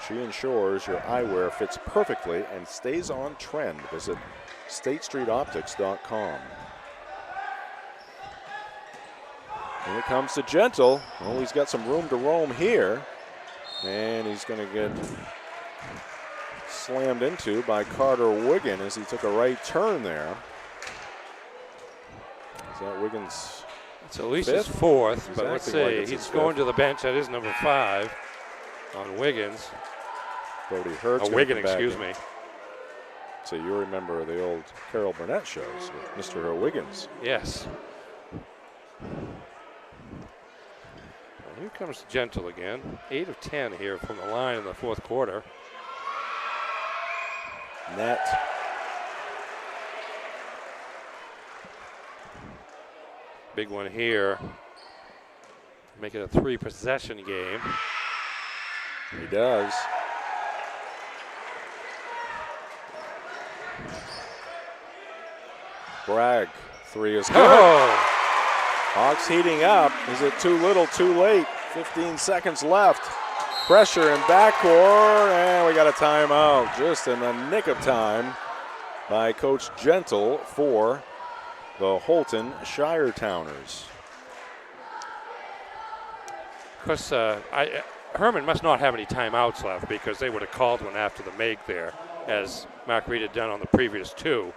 [SPEAKER 2] She ensures your eyewear fits perfectly and stays on trend. Visit StateStreetOptics.com. And it comes to Gentle. Well, he's got some room to roam here. And he's going to get slammed into by Carter Wiggin as he took a right turn there. Is that Wiggins?
[SPEAKER 3] It's at least his 4th, but let's see. He's going to the bench. That is number 5 on Wiggins.
[SPEAKER 2] Brody Hurts.
[SPEAKER 3] Wiggin, excuse me.
[SPEAKER 2] So you remember the old Carol Burnett shows with Mr. Wiggins.
[SPEAKER 3] Yes. Well, here comes Gentle again. 8 of 10 here from the line in the 4th quarter.
[SPEAKER 2] Net.
[SPEAKER 3] Big one here. Make it a 3-possession game.
[SPEAKER 2] He does. Bragg, 3 is good.
[SPEAKER 3] Oh.
[SPEAKER 2] Hawks heating up. Is it too little, too late? 15 seconds left. Pressure in backcourt, and we got a timeout just in the nick of time by Coach Gentle for the Houlton Shire Towners.
[SPEAKER 3] Of course, Hermon must not have any timeouts left because they would have called one after the make there, as Mark Reed had done on the previous 2.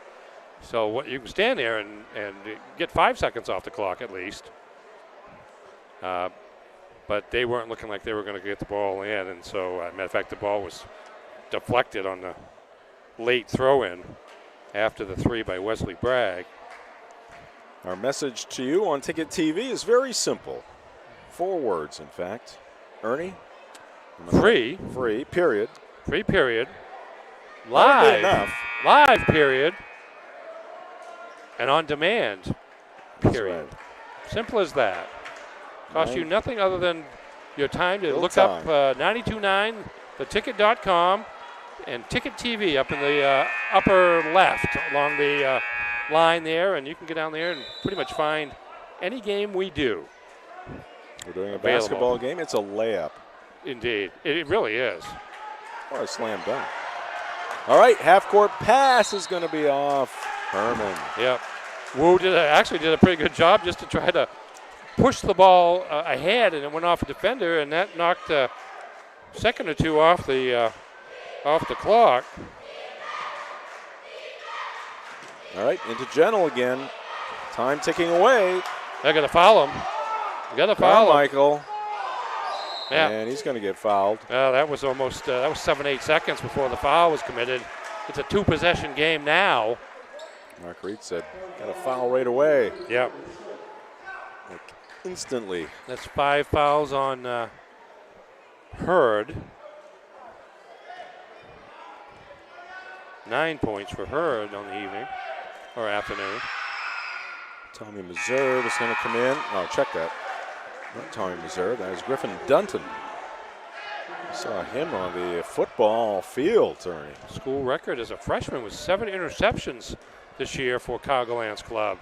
[SPEAKER 3] So what you can stand there and get 5 seconds off the clock at least. But they weren't looking like they were going to get the ball in, and so, matter of fact, the ball was deflected on the late throw-in after the 3 by Wesley Bragg.
[SPEAKER 2] Our message to you on Ticket TV is very simple. 4 words, in fact. Ernie?
[SPEAKER 3] Free.
[SPEAKER 2] Free, period.
[SPEAKER 3] Free, period. Live. Live, period. And on demand, period.
[SPEAKER 2] Right.
[SPEAKER 3] Simple as that. Cost you nothing other than your time to look
[SPEAKER 2] time.
[SPEAKER 3] up 92.9, theticket.com, and Ticket TV up in the upper left along the line there, and you can get down there and pretty much find any game we do.
[SPEAKER 2] We're doing a basketball game. It's a layup.
[SPEAKER 3] Indeed. It really is.
[SPEAKER 2] Or a slam dunk. All right, half-court pass is going to be off Hermon.
[SPEAKER 3] Yep. Wu actually did a pretty good job just to try to push the ball ahead, and it went off a defender, and that knocked a second or 2 off the clock.
[SPEAKER 2] All right, into Gentle again. Time ticking away.
[SPEAKER 3] They're going to foul him. Got to foul him.
[SPEAKER 2] Michael.
[SPEAKER 3] Yeah.
[SPEAKER 2] And he's going to get fouled.
[SPEAKER 3] That was almost 7-8 seconds before the foul was committed. It's a 2-possession game now.
[SPEAKER 2] Mark Reed said, got a foul right away.
[SPEAKER 3] Yep.
[SPEAKER 2] Like instantly.
[SPEAKER 3] That's 5 fouls on Hurd. 9 points for Hurd on the evening or afternoon.
[SPEAKER 2] Tommy Meserve is going to come in. Oh, check that. Not Tommy Meserve. That is Griffin Dunton. I saw him on the football field, Ernie.
[SPEAKER 3] School record as a freshman with 7 interceptions this year for Cargolands Club.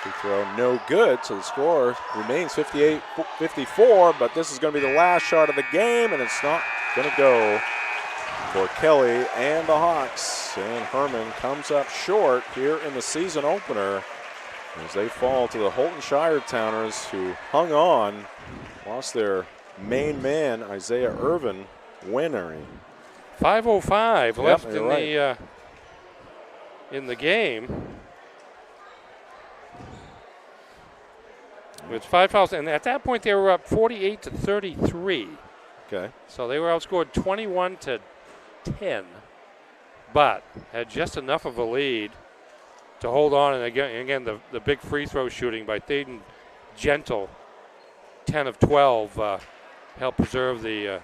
[SPEAKER 2] Free throw no good, so the score remains 58-54, but this is going to be the last shot of the game, and it's not going to go for Kelly and the Hawks. And Hermon comes up short here in the season opener as they fall to the Houlton Shire Towners, who hung on, lost their main man, Isaiah Irvin, winning.
[SPEAKER 3] 5:05 left
[SPEAKER 2] right.
[SPEAKER 3] in the game. With 5 fouls, and at that point they were up 48-33.
[SPEAKER 2] Okay.
[SPEAKER 3] So they were outscored 21-10, but had just enough of a lead to hold on. And again, the big free throw shooting by Thaden Gentle, 10 of 12, helped preserve the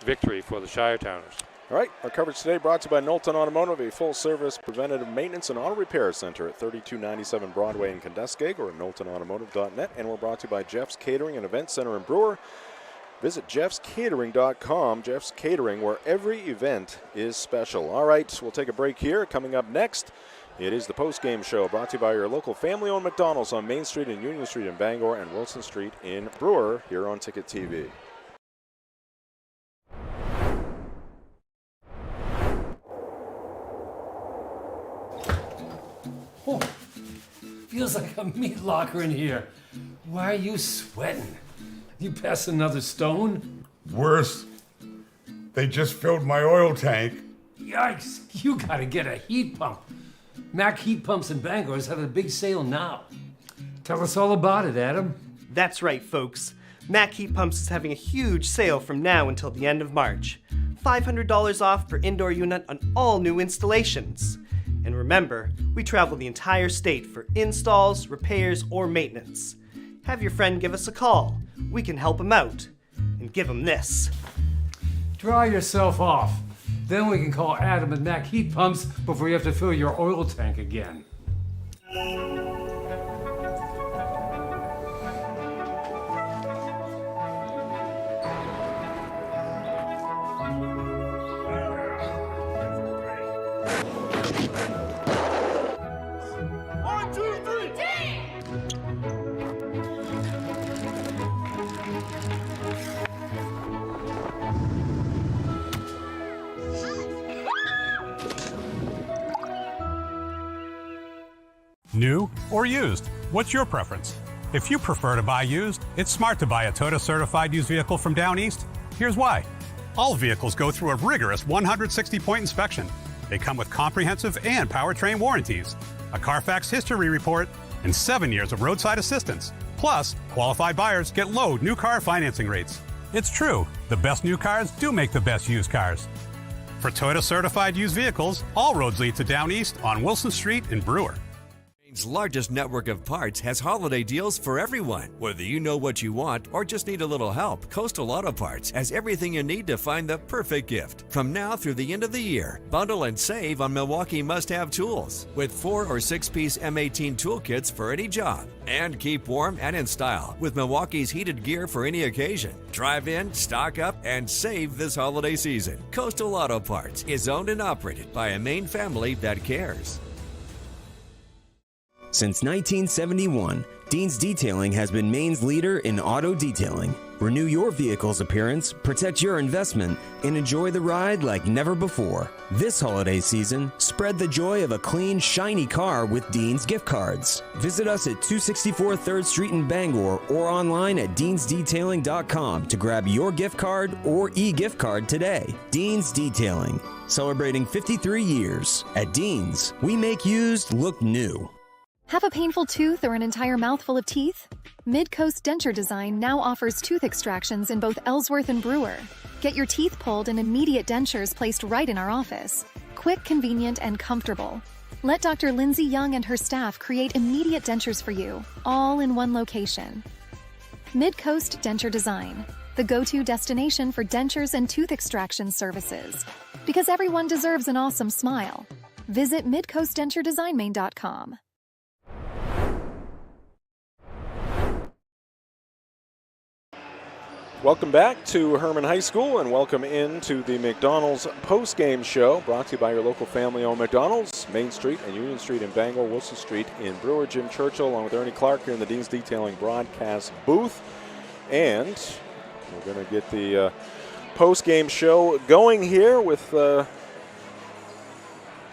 [SPEAKER 3] victory for the Shire Towners.
[SPEAKER 2] All right, our coverage today brought to you by Knowlton Automotive, a full-service preventative maintenance and auto repair center at 3297 Broadway in Kenduskeag, or at knowltonautomotive.net. And we're brought to you by Jeff's Catering and Event Center in Brewer. Visit jeffscatering.com. Jeff's Catering, where every event is special. All right, we'll take a break here. Coming up next, it is the post-game show brought to you by your local family-owned McDonald's on Main Street and Union Street in Bangor and Wilson Street in Brewer here on Ticket TV.
[SPEAKER 7] Oh, feels like a meat locker in here. Why are you sweating? You passed another stone?
[SPEAKER 22] Worse. They just filled my oil tank.
[SPEAKER 7] Yikes, you gotta get a heat pump. Mac Heat Pumps in Bangor is having a big sale now. Tell us all about it, Adam.
[SPEAKER 23] That's right, folks. Mac Heat Pumps is having a huge sale from now until the end of March. $500 off per indoor unit on all new installations. And remember, we travel the entire state for installs, repairs, or maintenance. Have your friend give us a call. We can help him out. And give him this.
[SPEAKER 7] Dry yourself off. Then we can call Adam and Mac Heat Pumps before you have to fill your oil tank again.
[SPEAKER 24] New or used? What's your preference? If you prefer to buy used, it's smart to buy a Toyota certified used vehicle from Down East. Here's why. All vehicles go through a rigorous 160-point inspection. They come with comprehensive and powertrain warranties, a Carfax history report, and 7 years of roadside assistance. Plus, qualified buyers get low new car financing rates. It's true, the best new cars do make the best used cars. For Toyota certified used vehicles, all roads lead to Down East on Wilson Street in Brewer.
[SPEAKER 14] Maine's largest network of parts has holiday deals for everyone. Whether you know what you want or just need a little help, Coastal Auto Parts has everything you need to find the perfect gift. From now through the end of the year, bundle and save on Milwaukee must-have tools with 4 or 6-piece M18 toolkits for any job. And keep warm and in style with Milwaukee's heated gear for any occasion. Drive in, stock up, and save this holiday season. Coastal Auto Parts is owned and operated by a Maine family that cares.
[SPEAKER 10] Since 1971, Dean's Detailing has been Maine's leader in auto detailing. Renew your vehicle's appearance, protect your investment, and enjoy the ride like never before. This holiday season, spread the joy of a clean, shiny car with Dean's gift cards. Visit us at 264 3rd Street in Bangor or online at deansdetailing.com to grab your gift card or e-gift card today. Dean's Detailing, celebrating 53 years. At Dean's, we make used look new.
[SPEAKER 25] Have a painful tooth or an entire mouthful of teeth? Mid-Coast Denture Design now offers tooth extractions in both Ellsworth and Brewer. Get your teeth pulled and immediate dentures placed right in our office. Quick, convenient, and comfortable. Let Dr. Lindsay Young and her staff create immediate dentures for you, all in one location. Mid-Coast Denture Design, the go-to destination for dentures and tooth extraction services. Because everyone deserves an awesome smile. Visit midcoastdenturedesignmaine.com.
[SPEAKER 2] Welcome back to Hermon High School and welcome into the McDonald's post-game show brought to you by your local family-owned McDonald's, Main Street and Union Street in Bangor, Wilson Street in Brewer. Jim Churchill along with Ernie Clark here in the Dean's Detailing broadcast booth. And we're going to get the post-game show going here with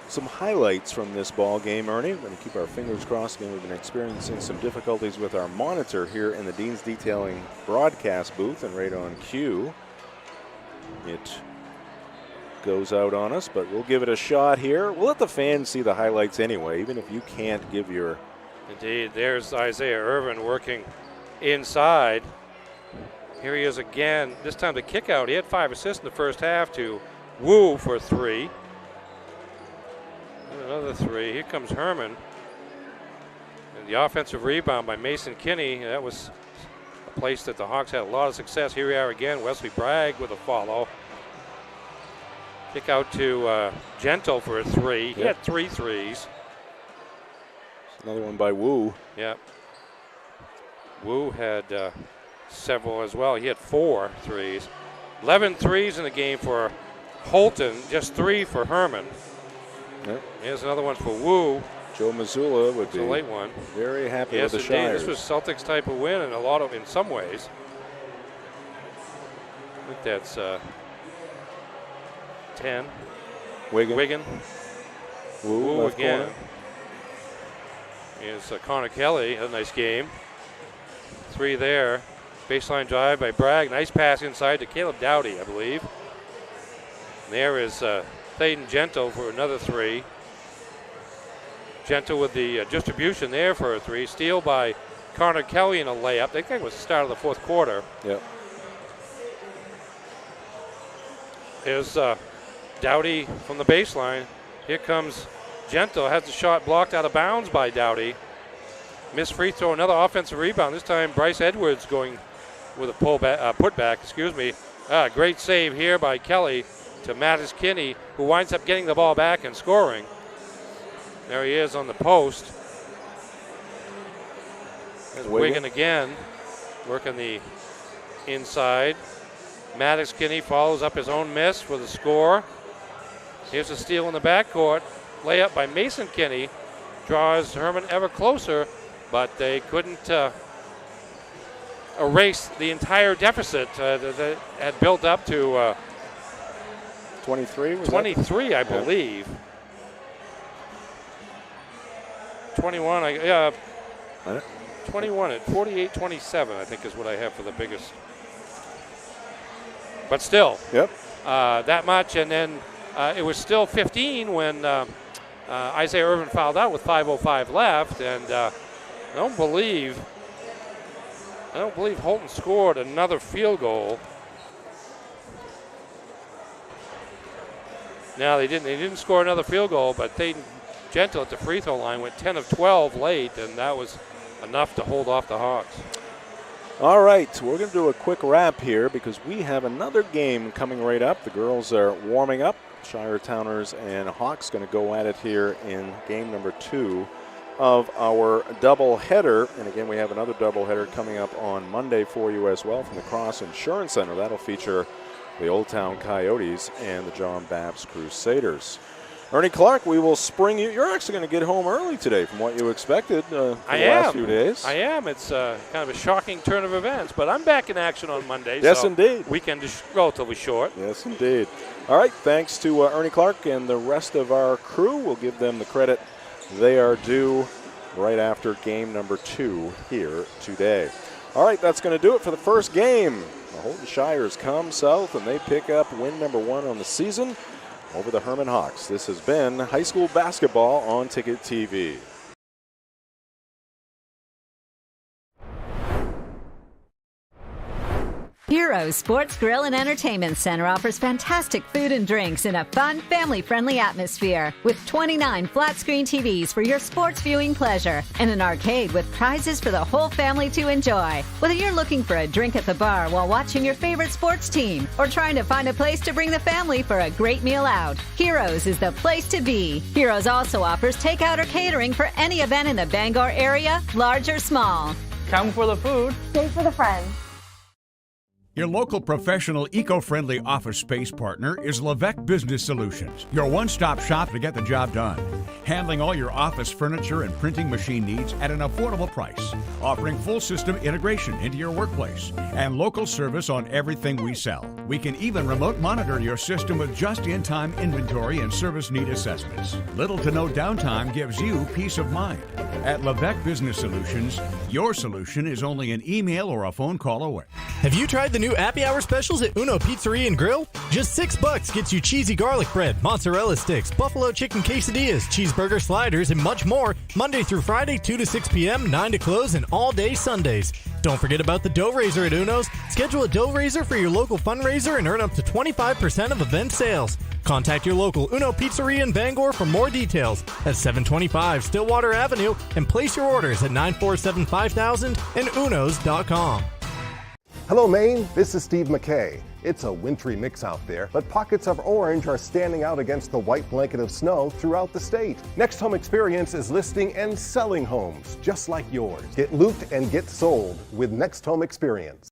[SPEAKER 2] some highlights from this ball game, Ernie. We're going to keep our fingers crossed. Again, we've been experiencing some difficulties with our monitor here in the Dean's Detailing broadcast booth, and right on cue, it goes out on us, but we'll give it a shot here. We'll let the fans see the highlights anyway, even if you can't give your...
[SPEAKER 3] Indeed, there's Isaiah Irvin working inside. Here he is again, this time the kick out. He had 5 assists in the first half to Wu for 3. Another 3. Here comes Hermon. And the offensive rebound by Mason Kinney. That was a place that the Hawks had a lot of success. Here we are again. Wesley Bragg with a follow. Kick out to Gentle for a 3. He had 3 threes.
[SPEAKER 2] Another one by Wu.
[SPEAKER 3] Yep. Wu had several as well. He had 4 threes. 11 threes in the game for Houlton. Just 3 for Hermon.
[SPEAKER 2] Yep.
[SPEAKER 3] Here's another one for Wu.
[SPEAKER 2] Joe Missoula would be
[SPEAKER 3] a late one.
[SPEAKER 2] Very happy
[SPEAKER 3] yes,
[SPEAKER 2] with the
[SPEAKER 3] indeed.
[SPEAKER 2] Shires.
[SPEAKER 3] This was Celtics type of win, and in some ways. I think that's 10.
[SPEAKER 2] Wigan.
[SPEAKER 3] Wu
[SPEAKER 2] left
[SPEAKER 3] again.
[SPEAKER 2] corner.
[SPEAKER 3] Here's Connor Kelly. Had a nice game. 3 there. Baseline drive by Bragg. Nice pass inside to Caleb Dowdy, I believe. And there is Thaden Gentle for another 3. Gentle with the distribution there for a 3. Steal by Connor Kelly in a layup. I think it was the start of the fourth quarter.
[SPEAKER 2] Yep.
[SPEAKER 3] Here's Dowdy from the baseline. Here comes Gentle. Has the shot blocked out of bounds by Dowdy. Missed free throw. Another offensive rebound. This time Bryce Edwards going with a putback. Great save here by Kelly to Mattis Kinney, who winds up getting the ball back and scoring. There he is on the post. There's Wigan again, working the inside. Mattis Kinney follows up his own miss for the score. Here's a steal in the backcourt. Layup by Mason Kinney. Draws Hermon ever closer, but they couldn't erase the entire deficit that had built up to
[SPEAKER 2] 23?
[SPEAKER 3] 23, I believe. 21, 21 at 48-27, I think is what I have for the biggest. But still, that much. And then it was still 15 when Isaiah Irvin fouled out with 5:05 left. And I don't believe Houlton scored another field goal. No, they didn't. They didn't score another field goal, but Thaden Gentle at the free throw line went 10 of 12 late, and that was enough to hold off the Hawks.
[SPEAKER 2] All right, we're going to do a quick wrap here because we have another game coming right up. The girls are warming up. Shire Towners and Hawks going to go at it here in game number 2 of our doubleheader. And again, we have another doubleheader coming up on Monday for you as well from the Cross Insurance Center. That'll feature the Old Town Coyotes and the John Babs Crusaders. Ernie Clark, we will spring you. You're actually going to get home early today from what you expected for the last few days.
[SPEAKER 3] I am. It's kind of a shocking turn of events, but I'm back in action on Monday.
[SPEAKER 2] Yes,
[SPEAKER 3] so
[SPEAKER 2] indeed.
[SPEAKER 3] Weekend is relatively short.
[SPEAKER 2] Yes, indeed. All right, thanks to Ernie Clark and the rest of our crew. We'll give them the credit they are due right after game number 2 here today. All right, that's going to do it for the first game. The Houlton Shires come south, and they pick up win number 1 on the season over the Hermon Hawks. This has been high school basketball on Ticket TV.
[SPEAKER 20] Heroes Sports Grill and Entertainment Center offers fantastic food and drinks in a fun, family-friendly atmosphere with 29 flat-screen TVs for your sports viewing pleasure and an arcade with prizes for the whole family to enjoy. Whether you're looking for a drink at the bar while watching your favorite sports team or trying to find a place to bring the family for a great meal out, Heroes is the place to be. Heroes also offers takeout or catering for any event in the Bangor area, large or small.
[SPEAKER 8] Come for the food.
[SPEAKER 4] Stay for the friends.
[SPEAKER 8] Your local professional, eco-friendly office space partner is Levesque Business Solutions, your one-stop shop to get the job done. Handling all your office furniture and printing machine needs at an affordable price. Offering full system integration into your workplace and local service on everything we sell. We can even remote monitor your system with just-in-time inventory and service need assessments. Little to no downtime gives you peace of mind. At Levesque Business Solutions, your solution is only an email or a phone call away.
[SPEAKER 1] Have you tried the new Happy Hour specials at Uno Pizzeria and Grill? Just $6 gets you cheesy garlic bread, mozzarella sticks, buffalo chicken quesadillas, cheeseburger sliders, and much more, Monday through Friday, 2 to 6 p.m., 9 to close, and all day Sundays. Don't forget about the dough raiser at Uno's. Schedule a dough raiser for your local fundraiser and earn up to 25% of event sales. Contact your local Uno Pizzeria in Bangor for more details at 725 Stillwater Avenue and place your orders at 947-5000 and unos.com.
[SPEAKER 11] Hello, Maine. This is Steve McKay. It's a wintry mix out there, but pockets of orange are standing out against the white blanket of snow throughout the state. Next Home Experience is listing and selling homes just like yours. Get looped and get sold with Next Home Experience.